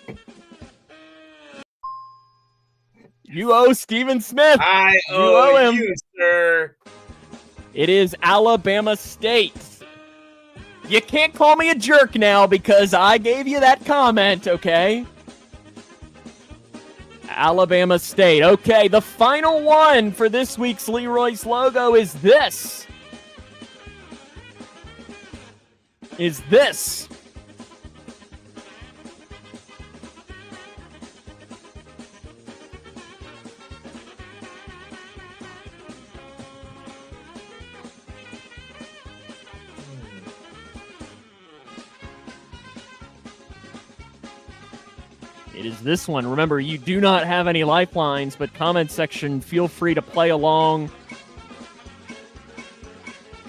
You owe Steven Smith. I owe him, sir. It is Alabama State. You can't call me a jerk now because I gave you that comment, okay? Alabama State. Okay, the final one for this week's Leroy's logo is this. It is this one. Remember, you do not have any lifelines, but comment section, feel free to play along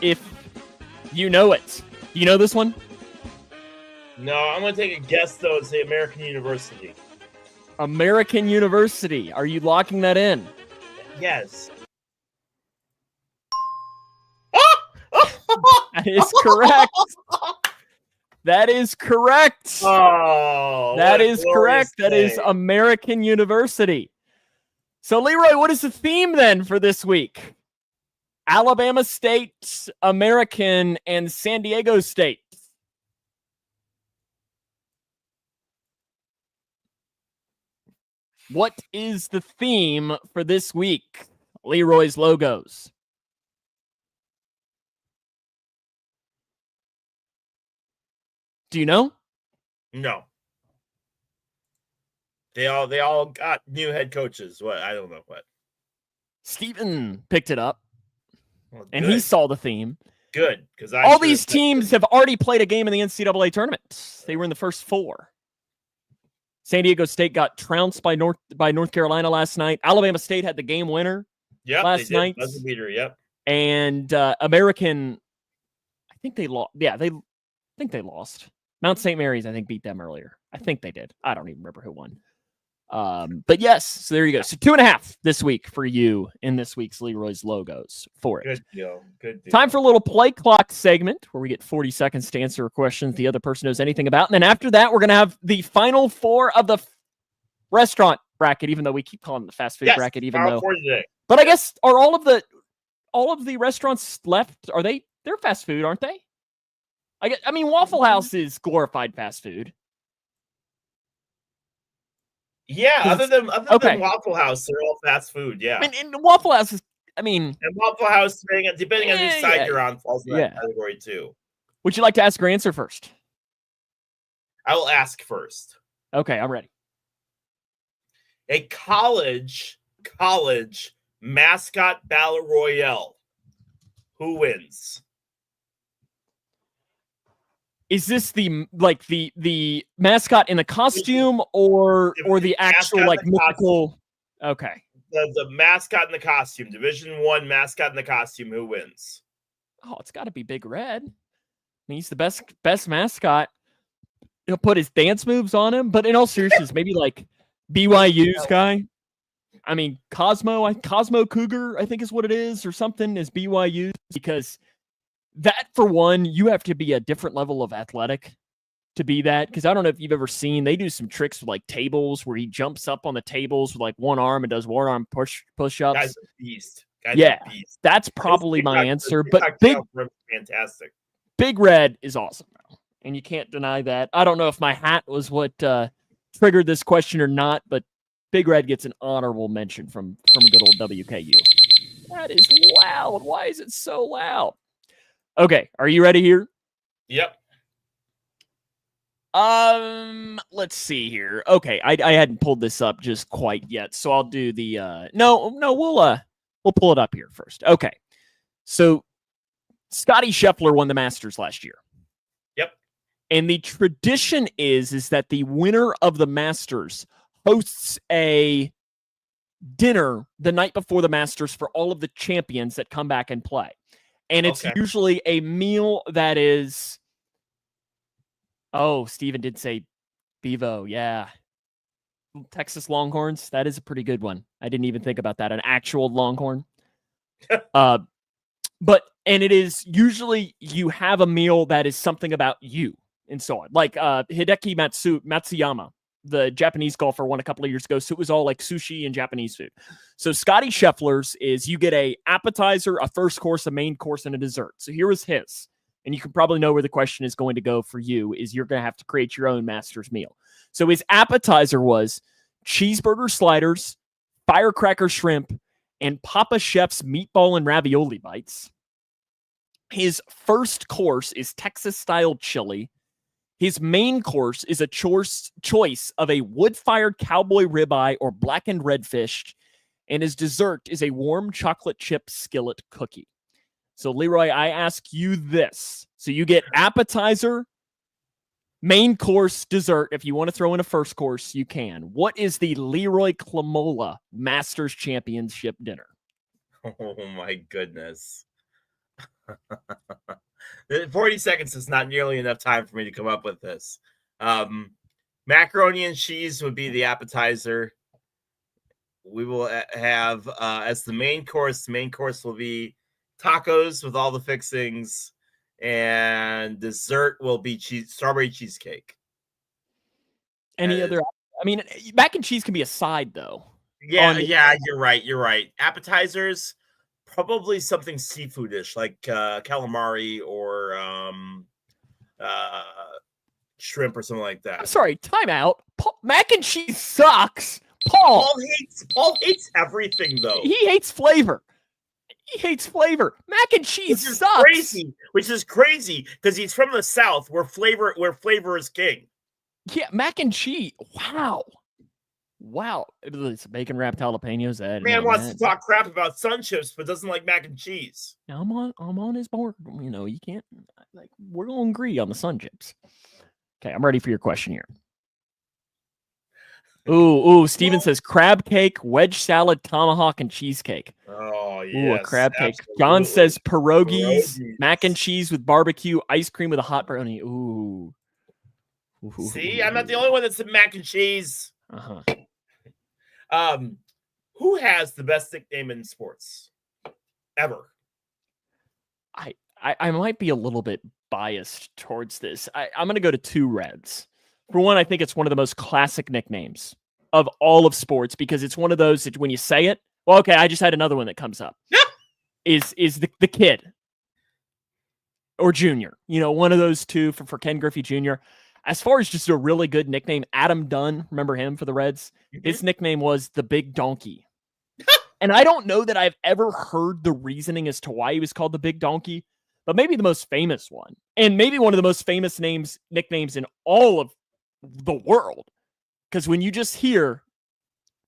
if you know it. Do you know this one? No, I'm going to take a guess, though, and say American University. American University. Are you locking that in? Yes. That is correct. That is correct. Oh, that is correct. That is American University. So, Leroy, what is the theme then for this week? Alabama State, American, and San Diego State. What is the theme for this week? Leroy's logos. Do you know? No. They all got new head coaches. What? I don't know what. Steven picked it up, Well, and he saw the theme. Good, because all these teams have already played a game in the NCAA tournament. They were in the first 4. San Diego State got trounced by North Carolina last night. Alabama State had the game winner last night. Buzzer beater, yep. And American, I think they lost. Yeah, I think they lost. Mount St. Mary's, I think, beat them earlier. I think they did. I don't even remember who won. But yes, so there you go. So 2.5 this week for you in this week's Leroy's Logos for it. Good deal. Time for a little play clock segment where we get 40 seconds to answer questions the other person knows anything about. And then after that, we're going to have the final 4 of the restaurant bracket, even though we keep calling it the fast food bracket, even though. But I guess are all of the restaurants left, they're fast food, aren't they? I mean, Waffle House is glorified fast food. Yeah, other than Waffle House, they're all fast food. Yeah, and Waffle House is, and Waffle House, depending on whose side you're on, falls in that category too. Would you like to ask or answer first? I will ask first. Okay, I'm ready. A college mascot battle royale. Who wins? Is this the mascot in the costume or the actual mythical? Okay. The mascot in the costume, Division I mascot in the costume. Who wins? Oh, it's got to be Big Red. He's the best mascot. He'll put his dance moves on him, but in all seriousness, maybe BYU's guy. I mean, Cosmo Cougar, I think is what it is, or something, is BYU, because that, for one, you have to be a different level of athletic to be that, because I don't know if you've ever seen, they do some tricks with tables where he jumps up on the tables with one arm and does one arm push-ups. Guy's a beast. That's probably my answer. But fantastic. Big Red is awesome, though, and you can't deny that. I don't know if my hat was what triggered this question or not, but Big Red gets an honorable mention from a good old WKU. That is loud. Why is it so loud? Okay, are you ready here? Yep. Let's see here. Okay, I hadn't pulled this up just quite yet, so I'll do the we'll pull it up here first. Okay. So Scotty Scheffler won the Masters last year. Yep. And the tradition is that the winner of the Masters hosts a dinner the night before the Masters for all of the champions that come back and play. And it's usually a meal that is... Oh, Steven did say Bevo. Yeah. Texas Longhorns. That is a pretty good one. I didn't even think about that. An actual Longhorn. And it is usually you have a meal that is something about you and so on. Like Hideki Matsuyama, the Japanese golfer, won a couple of years ago. So it was all sushi and Japanese food. So Scotty Scheffler's is you get a appetizer, a first course, a main course, and a dessert. So here is his. And you can probably know where the question is going to go for you, is you're going to have to create your own Masters meal. So his appetizer was cheeseburger sliders, firecracker shrimp, and Papa Chef's meatball and ravioli bites. His first course is Texas-style chili. His main course is a choice of a wood-fired cowboy ribeye or blackened redfish. And his dessert is a warm chocolate chip skillet cookie. So, Leroy, I ask you this. So you get appetizer, main course, dessert. If you want to throw in a first course, you can. What is the Leroy Klamola Masters Championship dinner? Oh, my goodness. 40 seconds is not nearly enough time for me to come up with this. Macaroni and cheese would be the appetizer. We will have, as the main course will be tacos with all the fixings, and dessert will be strawberry cheesecake. Any other? I mean, mac and cheese can be a side, though. Yeah, you're right. Appetizers, probably something seafoodish, like calamari or shrimp or something like that. I'm sorry, time out. Mac and cheese sucks. Paul hates everything, though. He hates flavor. Mac and cheese sucks. Which is crazy because he's from the South, where flavor is king. Yeah, mac and cheese. Wow. It's bacon wrapped jalapenos. Man wants to talk crap about sun chips, but doesn't like mac and cheese. I'm on his board. You can't, like, we're going to agree on the sun chips. Okay, I'm ready for your question here. Ooh, Steven says crab cake, wedge salad, tomahawk, and cheesecake. Oh, yeah. Ooh, a crab cake. John says pierogies, mac and cheese with barbecue, ice cream with a hot brownie. Ooh. See, I'm not the only one that said mac and cheese. Uh-huh. Who has the best nickname in sports ever? I might be a little bit biased towards this. I'm going to go to two Reds. For one, I think it's one of the most classic nicknames of all of sports because it's one of those that when you say it, well, okay, I just had another one that comes up. is the kid or Junior. One of those two for Ken Griffey Jr. As far as just a really good nickname, Adam Dunn, remember him for the Reds? Mm-hmm. His nickname was the Big Donkey. And I don't know that I've ever heard the reasoning as to why he was called the Big Donkey, but maybe the most famous one, and maybe one of the most famous nicknames in all of the world. Because when you just hear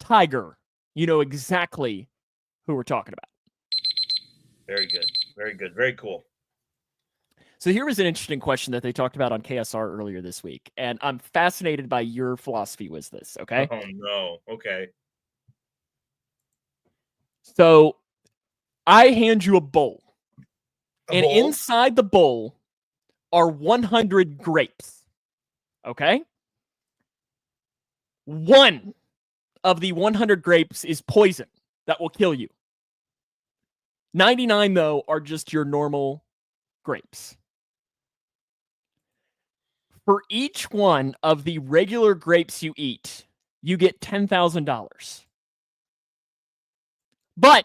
Tiger, you know exactly who we're talking about. Very good. Very good. Very cool. So here was an interesting question that they talked about on KSR earlier this week, and I'm fascinated by your philosophy with this, okay? Oh, no. Okay. So I hand you a bowl. Inside the bowl are 100 grapes, okay? One of the 100 grapes is poison that will kill you. 99, though, are just your normal grapes. For each one of the regular grapes you eat, you get $10,000. But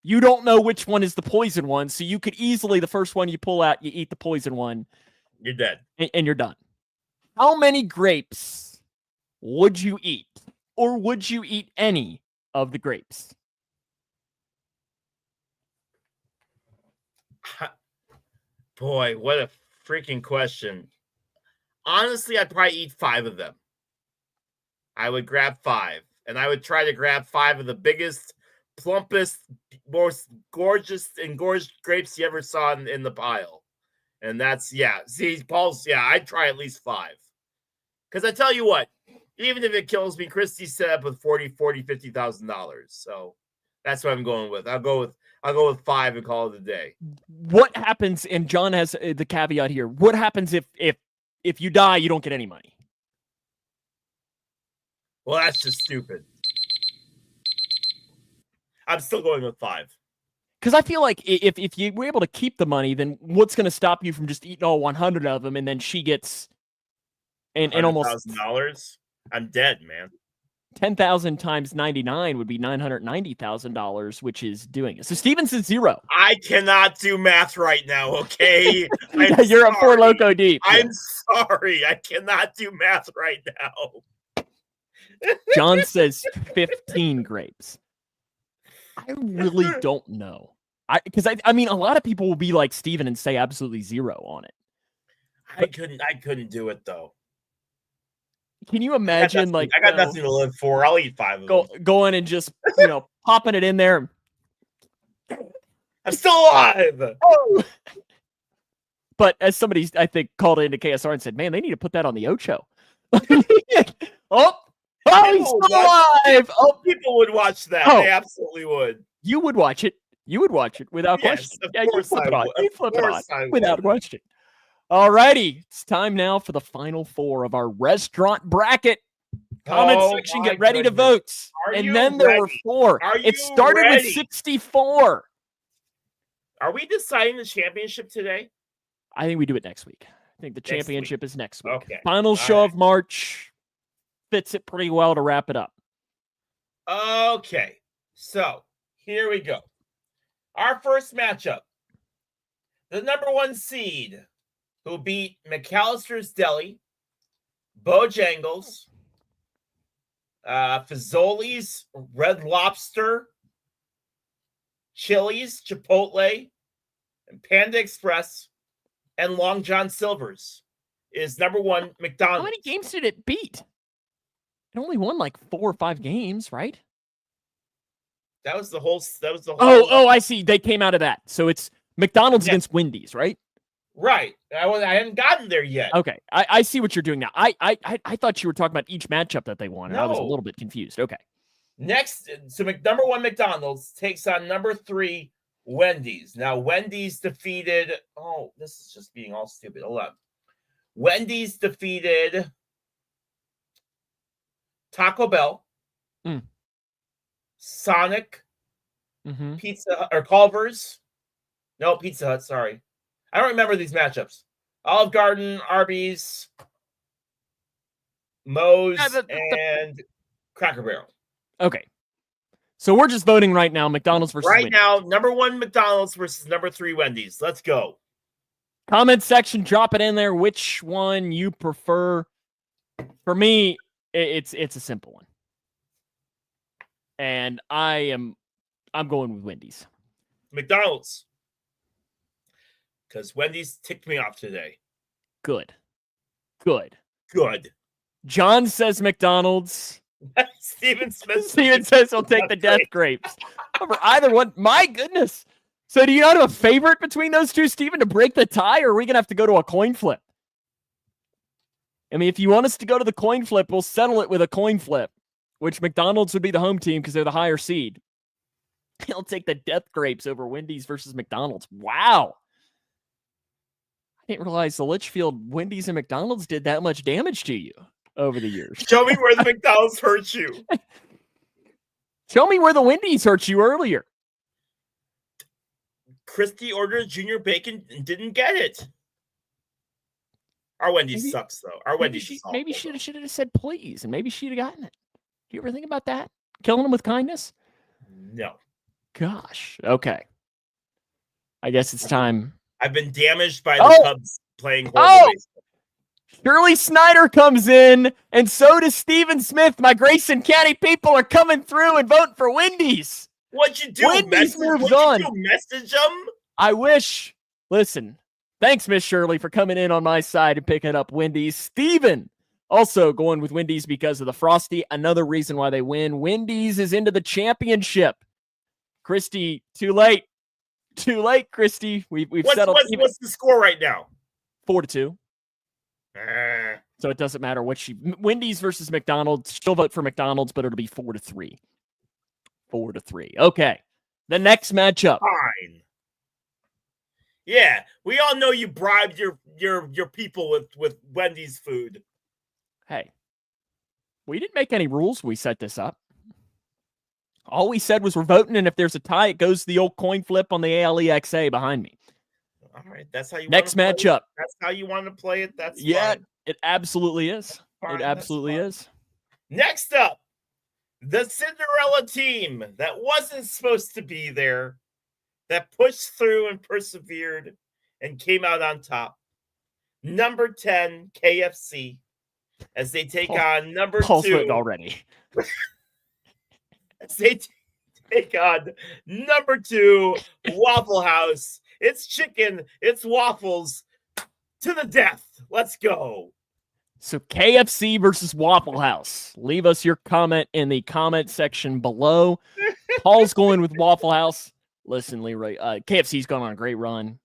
you don't know which one is the poison one, so you could easily, the first one you pull out, you eat the poison one. You're dead. And you're done. How many grapes would you eat? Or would you eat any of the grapes? Boy, what a freaking question. Honestly, I'd probably eat 5 of them. I would grab 5. And I would try to grab 5 of the biggest, plumpest, most gorgeous grapes you ever saw in the pile. And that's, see, Paul's, I'd try at least 5. Because I tell you what, even if it kills me, Christie's set up with $50,000. So that's what I'm going with. I'll go with 5 and call it a day. What happens, and John has the caveat here, what happens if you die, you don't get any money? Well, that's just stupid. I'm still going with 5. Because I feel like if you were able to keep the money, then what's going to stop you from just eating all 100 of them, and then she gets and almost $100,000? I'm dead, man. 10,000 times 99 would be $990,000, which is doing it. So Steven says 0. I cannot do math right now, okay? You're a 4 loco deep. I'm sorry. I cannot do math right now. John says 15 grapes. I really don't know. Because I mean, a lot of people will be like Steven and say absolutely 0 on it. I couldn't do it though. Can you imagine, I got nothing to live for. I'll eat 5 of them. Going and just, popping it in there. I'm still alive. Oh. But as somebody, I think, called into KSR and said, man, they need to put that on the Ocho. He's still alive. People would watch that. They absolutely would. You would watch it. You would watch it without question. Of course I would. You flip it on without question. All righty. It's time now for the final 4 of our restaurant bracket. Comment section, get ready to vote. And then there were 4. It started with 64. Are we deciding the championship today? I think we do it next week. I think the championship is next week. Okay. Final show of March fits it pretty well to wrap it up. Okay. So here we go. Our first matchup. The number 1 seed who beat McAllister's Deli, Bojangles, Fazoli's Red Lobster, Chili's Chipotle, and Panda Express, and Long John Silver's is number 1 McDonald's. How many games did it beat? It only won like 4 or 5 games, right? That was the whole. Oh, I see. They came out of that. So it's McDonald's Yeah. against Wendy's, right? Right. I hadn't gotten there yet. Okay. I see what you're doing now. I thought you were talking about each matchup that they won, and I was a No. little bit confused. Okay. Next, so number 1 McDonald's takes on number 3 Wendy's. Now Wendy's defeated. Oh, this is just being all stupid. Hold on. Wendy's defeated Taco Bell, Sonic, Pizza Hut, or Culver's. No, Pizza Hut. Sorry, I don't remember these matchups. Olive Garden, Arby's, Moe's, and Cracker Barrel. Okay. So we're just voting right now, McDonald's versus Right Wendy's. now, number 1 McDonald's versus number 3 Wendy's. Let's go. Comment section, drop it in there. Which one you prefer? For me, it's a simple one. And I'm going with Wendy's. McDonald's. Because Wendy's ticked me off today. Good. John says McDonald's. Steven Smith. Steven says he'll take the death grapes. Over either one. My goodness. So do you not have a favorite between those two, Steven, to break the tie, or are we going to have to go to a coin flip? I mean, if you want us to go to the coin flip, we'll settle it with a coin flip, which McDonald's would be the home team because they're the higher seed. He'll take the death grapes over Wendy's versus McDonald's. Wow. I didn't realize the Litchfield, Wendy's, and McDonald's did that much damage to you over the years. Show me where the McDonald's hurt you. Show me where the Wendy's hurt you earlier. Christy ordered junior bacon and didn't get it. Our Wendy's sucks, though. Our Wendy's is awful, maybe she should have said please, and maybe she'd have gotten it. Do you ever think about that? Killing them with kindness? No. Gosh. Okay. I guess it's time. I've been damaged by the Cubs playing horrible baseball. Shirley Snyder comes in, and so does Steven Smith. My Grayson County people are coming through and voting for Wendy's. What'd you do? Wendy's moves on. Message them? I wish. Listen, thanks, Miss Shirley, for coming in on my side and picking up Wendy's. Steven also going with Wendy's because of the Frosty. Another reason why they win. Wendy's is into the championship. Christy, too late. Too late, Christy. We've settled. What's the score right now? 4-2. So it doesn't matter what Wendy's versus McDonald's. She'll vote for McDonald's, but it'll be 4-3. 4-3. Okay. The next matchup. Fine. Yeah, we all know you bribed your people with Wendy's food. Hey, we didn't make any rules when we set this up. All we said was we're voting, and if there's a tie, it goes to the old coin flip on the ALEXA behind me. All right, that's how you. Next matchup. That's how you want to play it. That's fine. It absolutely is. Fine, it absolutely is. Next up, the Cinderella team that wasn't supposed to be there, that pushed through and persevered and came out on top. Number 10, KFC, as they take on number Paul's 2 already. As they take on number 2, Waffle House. It's chicken, it's waffles to the death. Let's go. So KFC versus Waffle House. Leave us your comment in the comment section below. Paul's going with Waffle House. Listen, Leroy, KFC's gone on a great run.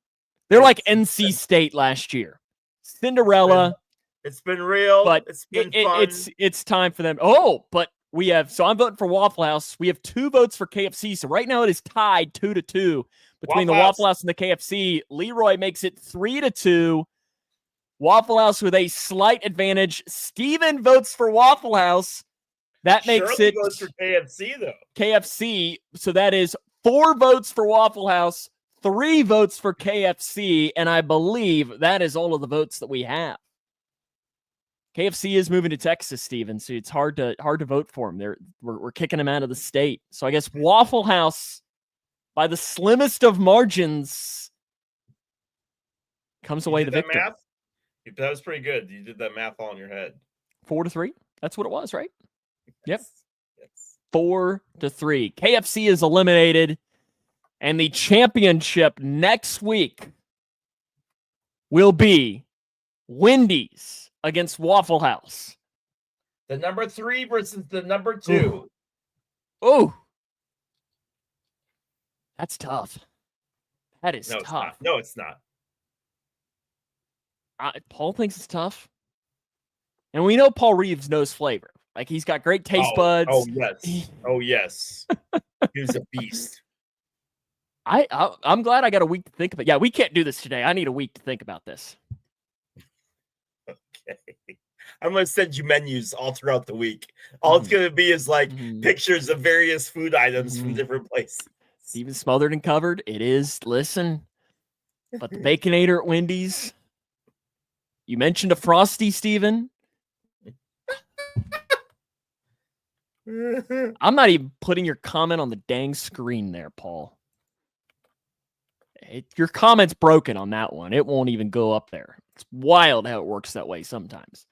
They're like NC State last year. Cinderella. It's been real. But it's been fun. It's time for them. Oh, but we have, so I'm voting for Waffle House. We have 2 votes for KFC. So right now it is tied 2-2 between the Waffle House and the KFC. Leroy makes it 3-2. Waffle House with a slight advantage. Steven votes for Waffle House. That makes Shirley it goes for KFC, though. KFC. So that is 4 votes for Waffle House, 3 votes for KFC, and I believe that is all of the votes that we have. KFC is moving to Texas, Steven, so it's hard to vote for them. We're kicking them out of the state. So I guess Waffle House, by the slimmest of margins, comes away the victor. Math? That was pretty good. You did that math all in your head. 4-3. That's what it was, right? Yep. Yes. 4-3. KFC is eliminated, and the championship next week will be Wendy's against Waffle House. The number 3 versus the number 2. Oh, that's tough. That is No, it's tough. not. No, it's not. Paul thinks it's tough. And we know Paul Reeves knows flavor. Like, he's got great taste buds. Oh, yes. Oh, yes. He was a beast. I'm glad I got a week to think about. Yeah, we can't do this today. I need a week to think about this. Okay. I'm going to send you menus all throughout the week. All it's going to be is like pictures of various food items from different places. Steven smothered and covered. It is. Listen, but the Baconator at Wendy's. You mentioned a Frosty, Steven. I'm not even putting your comment on the dang screen there, Paul. Your comment's broken on that one. It won't even go up there. It's wild how it works that way sometimes.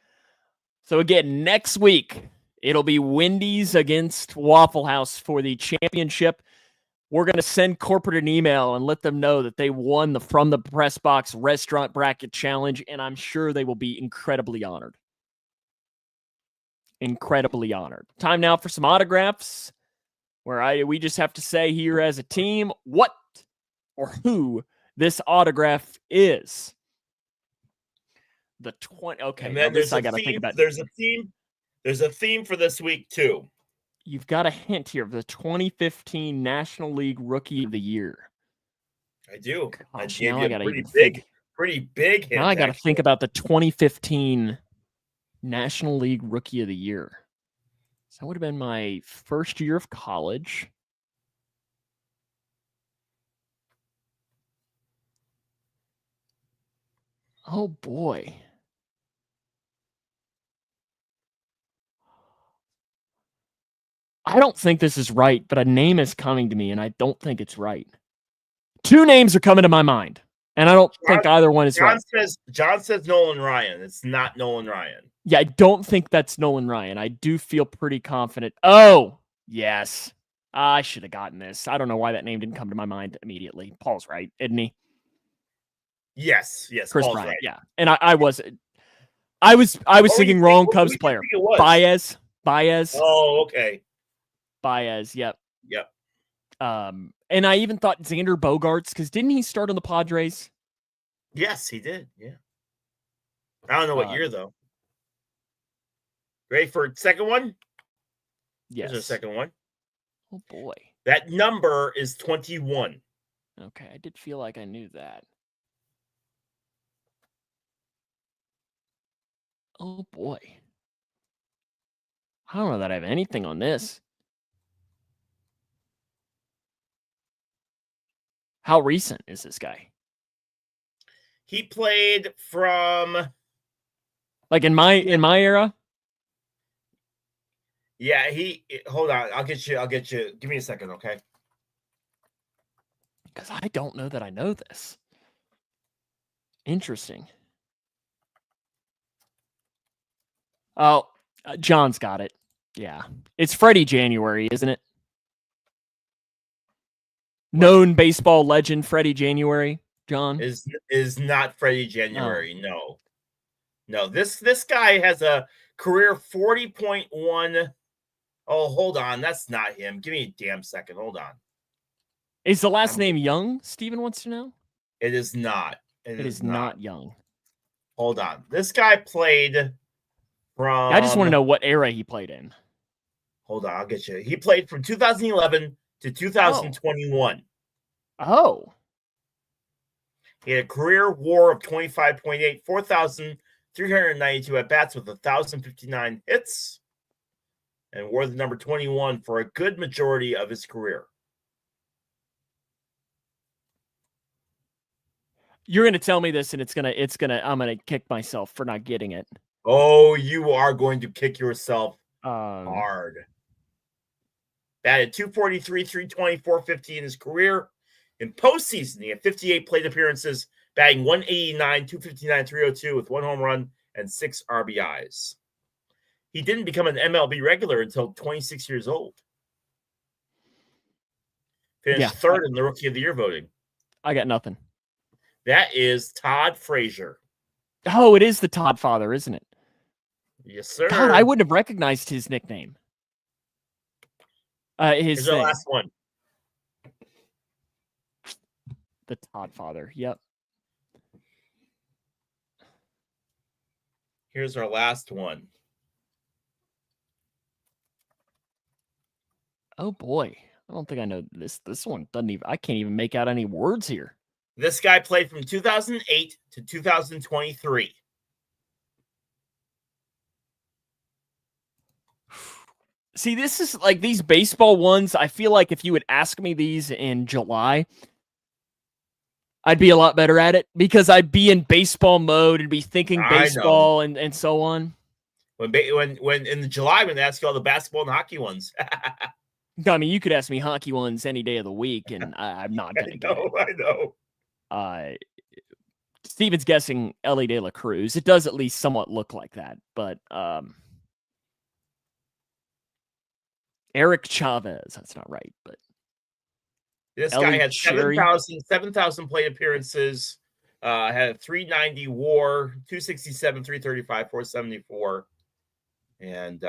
So again, next week, it'll be Wendy's against Waffle House for the championship. We're going to send corporate an email and let them know that they won the From the Pressbox Restaurant Bracket Challenge, and I'm sure they will be incredibly honored. Incredibly honored. Time now for some autographs, where we just have to say here as a team what or who this autograph is. The 20. Okay, and then I got to think about. There's a theme. There's a theme for this week too. You've got a hint here of the 2015 National League Rookie of the Year. I do. Gosh, I now gave I you got a to pretty big hint. Now I got to think about the 2015 National League Rookie of the Year. So that would have been my first year of college. Oh boy. I don't think this is right, but a name is coming to me, and I don't think it's right. Two names are coming to my mind, and I don't think either one is right. John says Nolan Ryan. It's not Nolan Ryan. Yeah, I don't think that's Nolan Ryan. I do feel pretty confident. Oh, yes. I should have gotten this. I don't know why that name didn't come to my mind immediately. Paul's right, isn't he? Yes. Chris Paul's Bryant, right. yeah. And I was thinking wrong Cubs player. Baez. Oh, okay. Baez, yep. Yep. And I even thought Xander Bogaerts, because didn't he start on the Padres? Yes, he did. Yeah. I don't know what year though. Ready for second one? Yes. There's a second one. Oh boy. That number is 21. Okay, I did feel like I knew that. Oh boy. I don't know that I have anything on this. How recent is this guy? He played from like in my era? Yeah, hold on. I'll get you. Give me a second, okay? Because I don't know that I know this. Interesting. Oh, John's got it. Yeah. It's Freddie January, isn't it? Known baseball legend Freddie January, John? Is not Freddie January, no. This guy has a career 40.1. Oh, hold on. That's not him. Give me a damn second. Hold on. Is the last name Young? Steven wants to know. It is not. It is not Young. Hold on. This guy played from... I just want to know what era he played in. Hold on. I'll get you. He played from 2011 to 2021. Oh. He had a career WAR of 25.8, 4,392 at-bats with 1,059 hits, and wore the number 21 for a good majority of his career. You're going to tell me this, and I'm going to kick myself for not getting it. Oh, you are going to kick yourself hard. Batted 243, 320, 450 in his career. In postseason, he had 58 plate appearances, batting 189, 259, 302 with 1 home run and 6 RBIs. He didn't become an MLB regular until 26 years old. Finished third in the Rookie of the Year voting. I got nothing. That is Todd Frazier. Oh, it is the Todd father, isn't it? Yes, sir. God, I wouldn't have recognized his nickname. His Here's our last one. The Todd Father. Yep. Here's our last one. Oh boy, I don't think I know this. This one doesn't even. I can't even make out any words here. This guy played from 2008 to 2023. See, this is like these baseball ones. I feel like if you would ask me these in July, I'd be a lot better at it because I'd be in baseball mode and be thinking baseball and so on. When in July, when they ask you all the basketball and hockey ones. I mean, you could ask me hockey ones any day of the week, and I'm not going to get it. I know. Steven's guessing Ellie De La Cruz. It does at least somewhat look like that, but Eric Chavez. That's not right, but this Ellie guy had Cherry. 7,000 plate appearances, had a 390 WAR, 267, 335, 474, and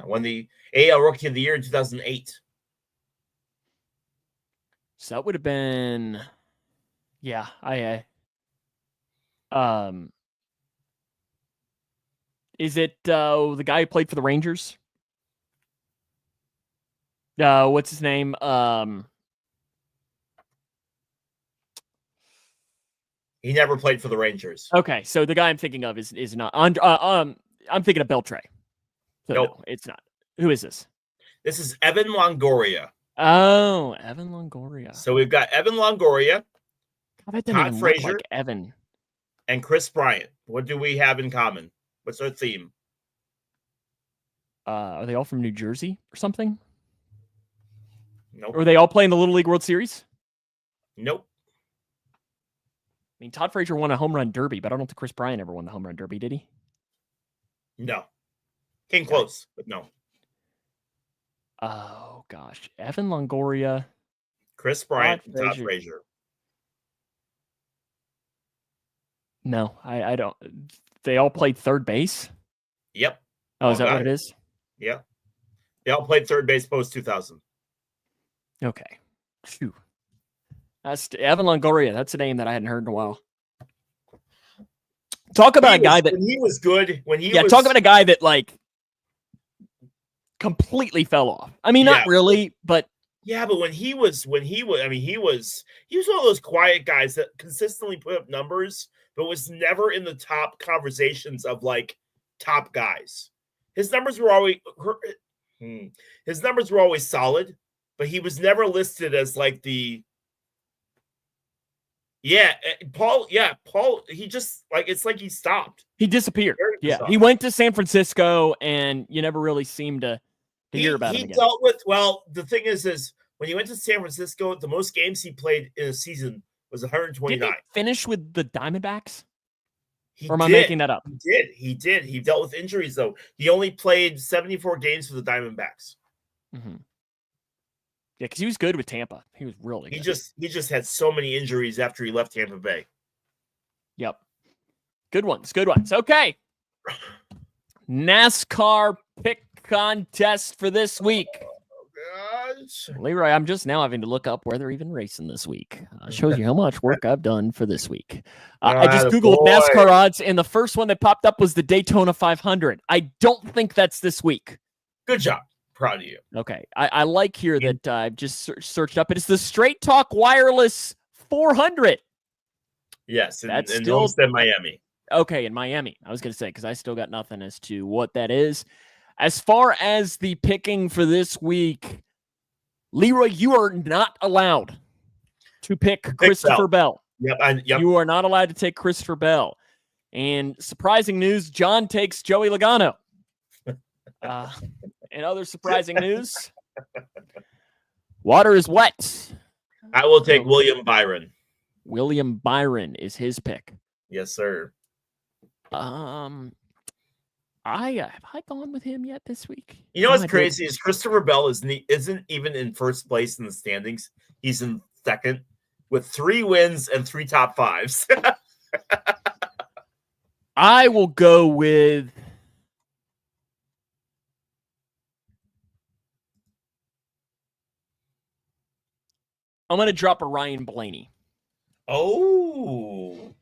won the AL Rookie of the Year in 2008. So that would have been, yeah. Is it the guy who played for the Rangers? What's his name? He never played for the Rangers. Okay, so the guy I'm thinking of is not. I'm thinking of Beltre. So Nope. No, it's not. Who is this? This is Evan Longoria. Oh, Evan Longoria. So we've got Evan Longoria, That doesn't Todd even Frazier, look like Evan, and Chris Bryant. What do we have in common? What's our theme? Are they all from New Jersey or something? Nope. Or are they all playing the Little League World Series? Nope. I mean, Todd Frazier won a home run derby, but I don't think Chris Bryant ever won the home run derby, did he? No. Came close, but no. Oh, gosh. Evan Longoria. Chris Bryant and Todd Frazier. No, I don't. They all played third base? Yep. Oh, is that what it is? Yep. They all played third base post 2000. Okay. Phew. That's Evan Longoria. That's a name that I hadn't heard in a while. Talk about a guy that when he was good. Talk about a guy that like completely fell off. I mean, not really, but but when he was one of those quiet guys that consistently put up numbers, but was never in the top conversations of like top guys. His numbers were always solid, but he was never listed as like the Paul, he just like it's like he stopped. He disappeared. He went to San Francisco and you never really seemed to hear about him again. The thing is when he went to San Francisco, the most games he played in a season was 129. Did he finish with the Diamondbacks? Or am I making that up? He did. He dealt with injuries, though. He only played 74 games for the Diamondbacks. Mm-hmm. Yeah, because he was good with Tampa. He was really good. He just had so many injuries after he left Tampa Bay. Yep. Good ones. Okay. NASCAR pick contest for this week. Oh, gosh. Leroy, I'm just now having to look up where they're even racing this week. Shows you how much work I've done for this week. I just Googled NASCAR odds, and the first one that popped up was the Daytona 500. I don't think that's this week. Good job. Proud of you. Okay. I like here that I've just searched up. It's the Straight Talk Wireless 400. Yes, that's in Homestead, Miami. Okay, in Miami. I was going to say, because I still got nothing as to what that is. As far as the picking for this week, Leroy, you are not allowed to pick Christopher Bell. Yep. You are not allowed to take Christopher Bell. And surprising news, John takes Joey Logano. And other surprising news, water is wet. I will take William Byron. William Byron is his pick. Yes, sir. Have I gone with him yet this week? You know what's crazy is Christopher Bell isn't even in first place in the standings. He's in second with 3 wins and 3 top 5s. I will go with I'm going to drop a Ryan Blaney. Oh.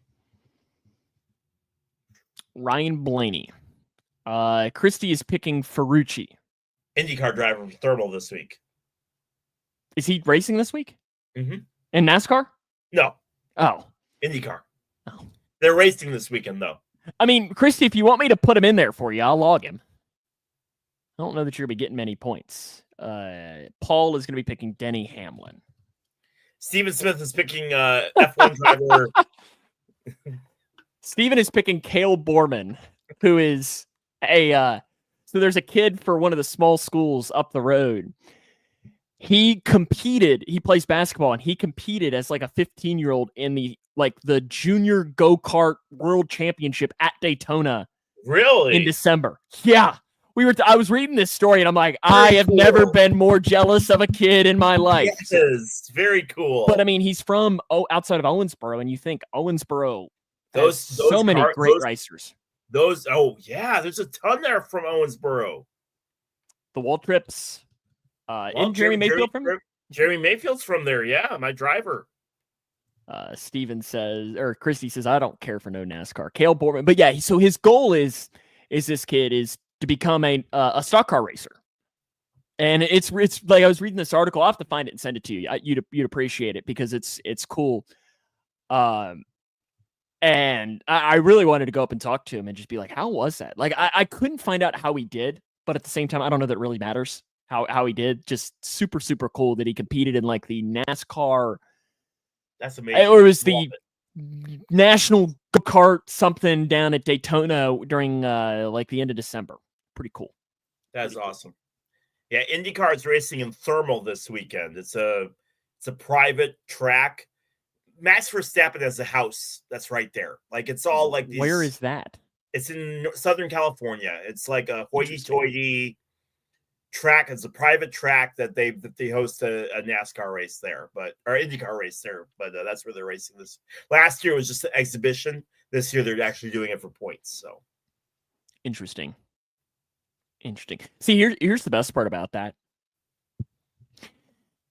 Ryan Blaney. Christy is picking Ferrucci. IndyCar driver for Thermal this week. Is he racing this week? Mm-hmm. In NASCAR? No. Oh. IndyCar. Oh. They're racing this weekend, though. I mean, Christy, if you want me to put him in there for you, I'll log him. I don't know that you're going to be getting many points. Paul is going to be picking Denny Hamlin. Steven Smith is picking F1 driver. Steven is picking Cale Borman, who is so there's a kid for one of the small schools up the road. He plays basketball, and he competed as like a 15-year-old in the junior go-kart world championship at Daytona. Really? In December. Yeah. I was reading this story, and I'm like, I have never been more jealous of a kid in my life. Yes, very cool. But I mean, he's from outside of Owensboro, and you think Owensboro those so many great racers. There's a ton there from Owensboro. The Waltrips. In Jeremy Mayfield from there? Jeremy Mayfield's from there, yeah, my driver. Steven says, or Christy says, I don't care for no NASCAR. Cale Borman. But yeah, so his goal is this kid is to become a stock car racer. And it's like, I was reading this article. I'll have to find it and send it to you. You'd appreciate it because it's cool. And I really wanted to go up and talk to him and just be like, how was that? Like, I couldn't find out how he did, but at the same time, I don't know that it really matters how he did. Just super, super cool that he competed in like the NASCAR. That's amazing. Or it was the National Go-Kart something down at Daytona during like the end of December. Pretty cool. That's awesome. Yeah, IndyCar is racing in Thermal this weekend. It's a private track. Max Verstappen has a house that's right there. Like, it's all like these. Where is that? It's in Southern California. It's like a hoity-toity track. It's a private track that they host a NASCAR race there, or IndyCar race there. But that's where they're racing this. Last year was just an exhibition. This year they're actually doing it for points. So interesting. See, here's the best part about that,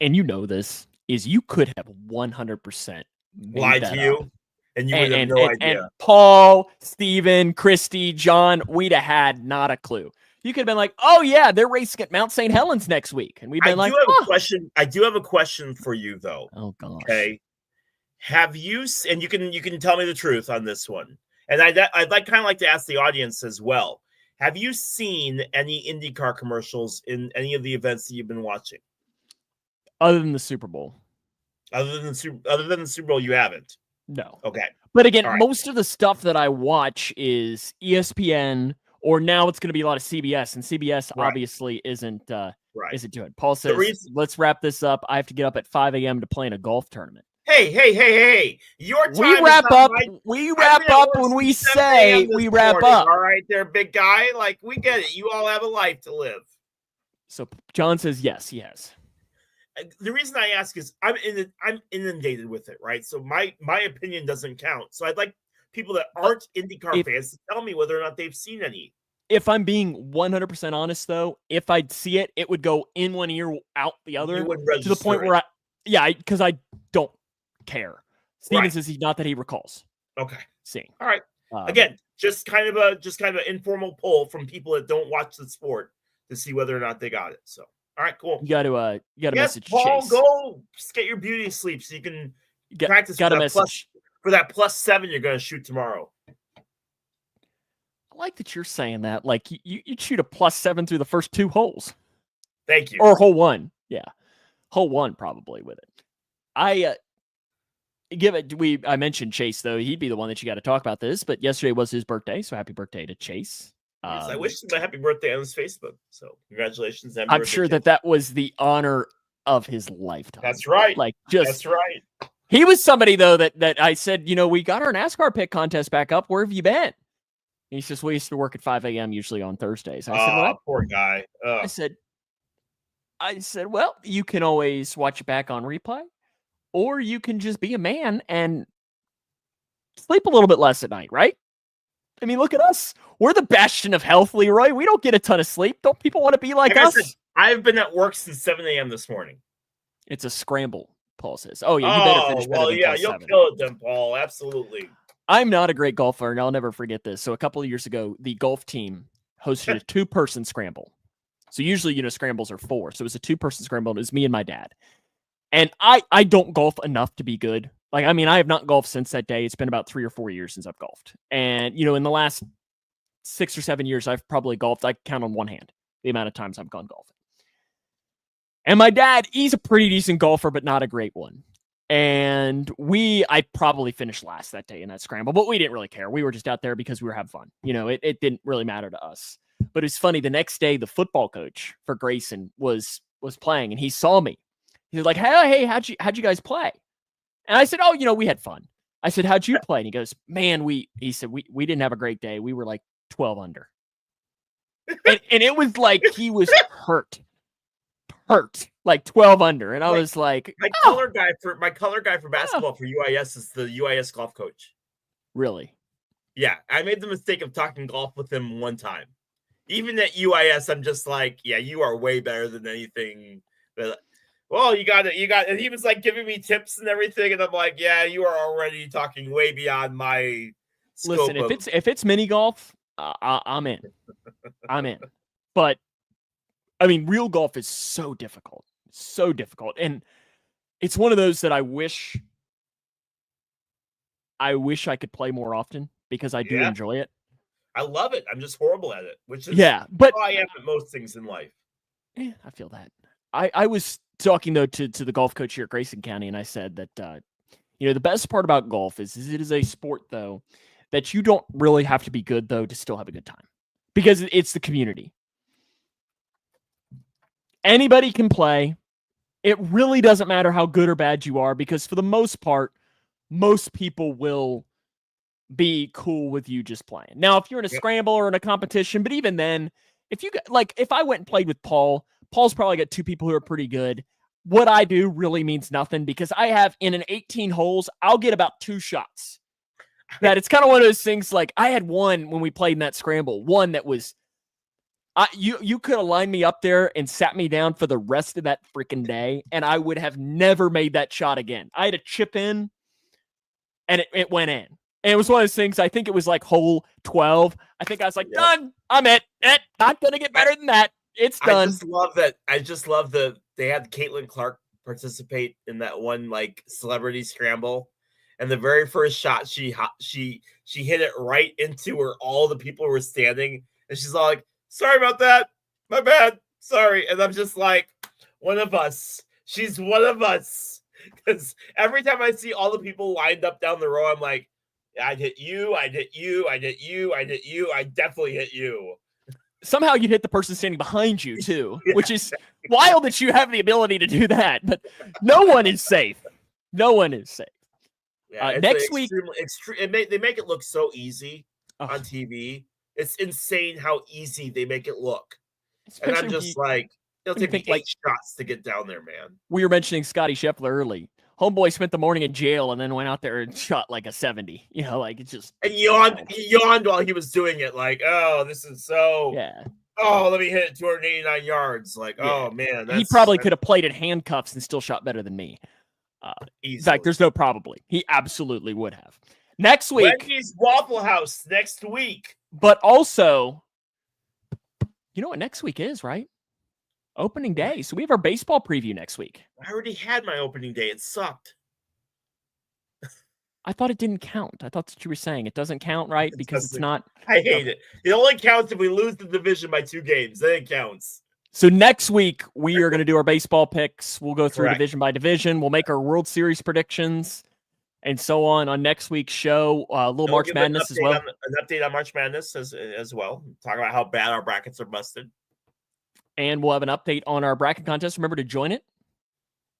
and you know this is you could have 100% lied to you, up. And you would have no idea. And Paul, Steven, Christy, John, we'd have had not a clue. You could have been like, "Oh yeah, they're racing at Mount St. Helens next week," and we've been like, a question. I do have a question for you, though. Oh gosh. Okay. Have you? And you can tell me the truth on this one. And I'd kind of like to ask the audience as well. Have you seen any IndyCar commercials in any of the events that you've been watching? Other than the Super Bowl. Other than the Super Bowl, you haven't. No. Okay. But again, most of the stuff that I watch is ESPN. Or now it's going to be a lot of CBS, and CBS obviously isn't doing it. Paul says, let's wrap this up. I have to get up at 5 a.m. to play in a golf tournament. Hey. Your time we wrap up when we say we wrap up. All right there, big guy. Like, we get it. You all have a life to live. So John says, yes, he has. The reason I ask is I'm inundated with it, right? So my opinion doesn't count. So I'd like people that aren't IndyCar fans to tell me whether or not they've seen any. If I'm being 100% honest, though, if I'd see it, it would go in one ear, out the other, to the point where because I don't care. Steven says he's not that he recalls. Okay. Seeing. All right. Again, just kind of an informal poll from people that don't watch the sport to see whether or not they got it. So, all right, cool. You got to message Paul, Chase. Go get your beauty sleep so you can practice. Got a message. For that +7 you're going to shoot tomorrow. I like that you're saying that. Like, you'd shoot a +7 through the first 2 holes. Thank you. Or hole 1. Yeah. Hole 1 probably with it. I mentioned Chase, though. He'd be the one that you got to talk about this, but yesterday was his birthday, so happy birthday to Chase. Yes, I wish him a happy birthday on his Facebook. So congratulations. I'm sure that was the honor of his lifetime. That's right. That's right. He was somebody, though, that I said, we got our NASCAR pick contest back up. Where have you been? He says, we used to work at 5 a.m. usually on Thursdays. I said, well, poor guy. I said, well, you can always watch it back on replay, or you can just be a man and sleep a little bit less at night, right? I mean, look at us. We're the bastion of health, Leroy. We don't get a ton of sleep. Don't people want to be like us? I've been at work since 7 a.m. this morning. It's a scramble. Paul says. Oh, yeah, you better finish better well, than yeah, plus you'll 7. kill it then, Paul. Absolutely. I'm not a great golfer, and I'll never forget this. So a couple of years ago, the golf team hosted a 2-person scramble. So usually, scrambles are 4. So it was a 2-person scramble, and it was me and my dad. And I don't golf enough to be good. Like, I mean, I have not golfed since that day. It's been about 3 or 4 years since I've golfed. And, in the last 6 or 7 years, I've probably golfed. I count on one hand the amount of times I've gone golfing. And my dad, he's a pretty decent golfer, but not a great one. And I probably finished last that day in that scramble, but we didn't really care. We were just out there because we were having fun. It didn't really matter to us. But it's funny. The next day, the football coach for Grayson was playing, and he saw me. He was like, "Hey, how'd you guys play?" And I said, "Oh, we had fun." I said, "How'd you play?" And he goes, "Man, we didn't have a great day. We were like 12 under." and it was like he was hurt, like 12 under. And I was like, my color guy for basketball for UIS is the UIS golf coach. Really? Yeah, I made the mistake of talking golf with him one time. Even at UIS, I'm just like, yeah, you are way better than anything. Well, you got it. And he was like giving me tips and everything, and I'm like, yeah, you are already talking way beyond my scope. Listen, if it's mini golf, I'm in. I'm in. But I mean, real golf is so difficult, and it's one of those that I wish I could play more often because I do enjoy it. I love it. I'm just horrible at it, which is but how I am at most things in life. Yeah, I feel that. I was talking though to the golf coach here at Grayson County, and I said that the best part about golf is it is a sport though that you don't really have to be good though to still have a good time because it's the community. Anybody can play. It really doesn't matter how good or bad you are because for the most part, most people will be cool with you just playing. Now, if you're in a scramble or in a competition, but even then, if I went and played with Paul's probably got 2 people who are pretty good. What I do really means nothing because I have in an 18 holes, I'll get about 2 shots. That it's kind of one of those things like I had one when we played in that scramble, one that was you could have lined me up there and sat me down for the rest of that freaking day, and I would have never made that shot again. I had a chip in, and it went in. And it was one of those things, I think it was like hole 12. I think I was like, done. I'm it. Not going to get better than that. It's done. I just love they had Caitlin Clark participate in that one like celebrity scramble. And the very first shot, she hit it right into where all the people were standing. And she's all like, sorry about that. My bad. Sorry. And I'm just like, one of us. She's one of us. Because every time I see all the people lined up down the row, I'm like, I'd hit you. I'd hit you. I'd hit you. I'd hit you. I'd definitely hit you. Somehow you'd hit the person standing behind you too, which is wild that you have the ability to do that. But no one is safe. No one is safe. Yeah, next week, they make it look so easy on TV. It's insane how easy they make it look. And I'm just like, it'll take me 8 shots to get down there, man. We were mentioning Scotty Scheffler early. Homeboy spent the morning in jail and then went out there and shot like a 70. Like it's just and he yawned while he was doing it. Like, oh, this is so Oh, let me hit it 289 yards. Like, oh man, he probably could have played in handcuffs and still shot better than me. In fact, there's no probably. He absolutely would have. Next week, Wendy's Waffle House next week. But also, you know what next week is, right? Opening day. So we have our baseball preview next week. I already had my opening day. It sucked. I thought it didn't count. I thought that's what you were saying. It doesn't count, right? Because it's not. I hate it. It only counts if we lose the division by 2 games. Then it counts. So next week, we are going to do our baseball picks. We'll go through division by division. We'll make our World Series predictions and so on next week's show. A little March Madness as well. An update on March Madness as well. Talk about how bad our brackets are busted. And we'll have an update on our bracket contest. Remember to join it.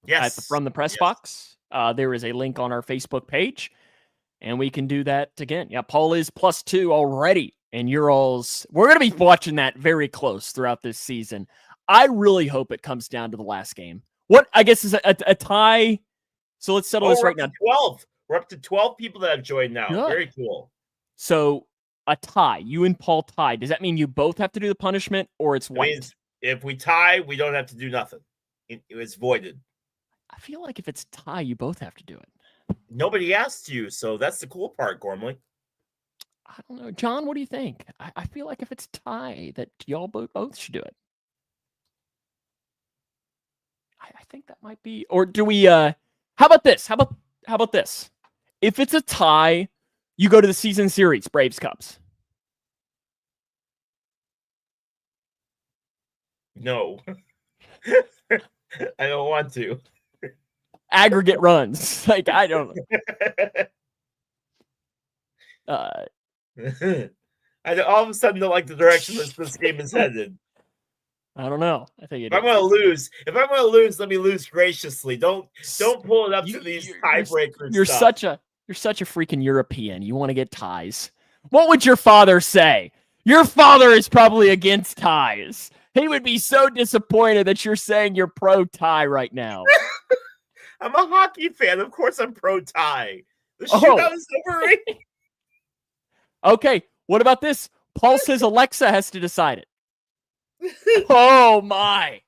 Yes. From the Pressbox. There is a link on our Facebook page. And we can do that again. Yeah, Paul is +2 already. And we're going to be watching that very close throughout this season. I really hope it comes down to the last game. What I guess is a tie. So let's settle this right now. 12. We're up to 12 people that have joined now. Good. Very cool. So a tie. You and Paul tied. Does that mean you both have to do the punishment or it's white? If we tie, we don't have to do nothing. It's voided. I feel like if it's a tie, you both have to do it. Nobody asked you, so that's the cool part, Gormley. I don't know. John, what do you think? I feel like if it's tie, that y'all both should do it. I think that might be, or do we, how about this? How about this? If it's a tie, you go to the season series, Braves Cubs. No. I don't want to. Aggregate runs. Like, I don't know. I all of a sudden don't like the direction this game is headed. I don't know. I think if I'm gonna lose, let me lose graciously. Don't pull it up to these tiebreakers. You're such a freaking European. You want to get ties. What would your father say? Your father is probably against ties. He would be so disappointed that you're saying you're pro tie right now. I'm a hockey fan. Of course I'm pro tie. The shootout is over. Okay, what about this? Paul says Alexa has to decide it. Oh, my.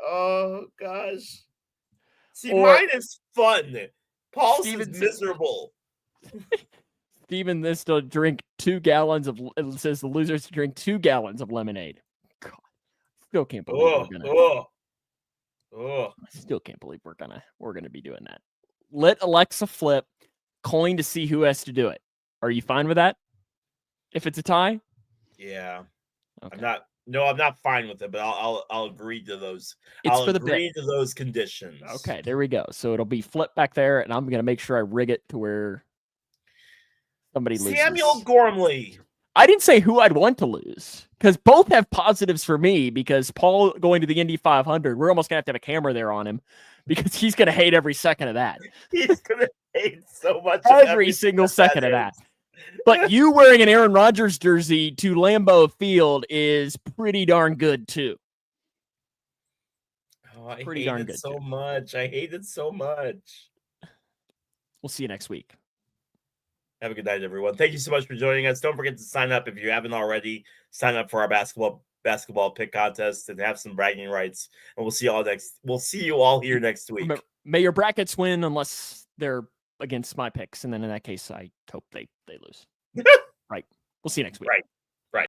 Oh, gosh. See, mine is fun. Paul's is miserable. Steven, this to drink 2 gallons of, it says the losers to drink 2 gallons of lemonade. God, still can't believe I still can't believe we're gonna be doing that. Let Alexa flip coin to see who has to do it. Are you fine with that? If it's a tie? Yeah. Okay. I'm not fine with it, but I'll agree to those. I'll agree to those conditions. Okay, there we go. So it'll be flipped back there, and I'm gonna make sure I rig it to where somebody loses. Samuel Gormley. I didn't say who I'd want to lose, because both have positives for me, because Paul going to the Indy 500, we're almost going to have a camera there on him, because he's going to hate every second of that. He's going to hate so much. Every single second of that. But you wearing an Aaron Rodgers jersey to Lambeau Field is pretty darn good, too. Oh, I hate it so much. I hate it so much. We'll see you next week. Have a good night, everyone. Thank you so much for joining us. Don't forget to sign up if you haven't already. Sign up for our basketball pick contest and have some bragging rights. And we'll see you all here next week. Remember, may your brackets win unless they're against my picks, and then in that case, I hope they lose. Right. We'll see you next week. Right.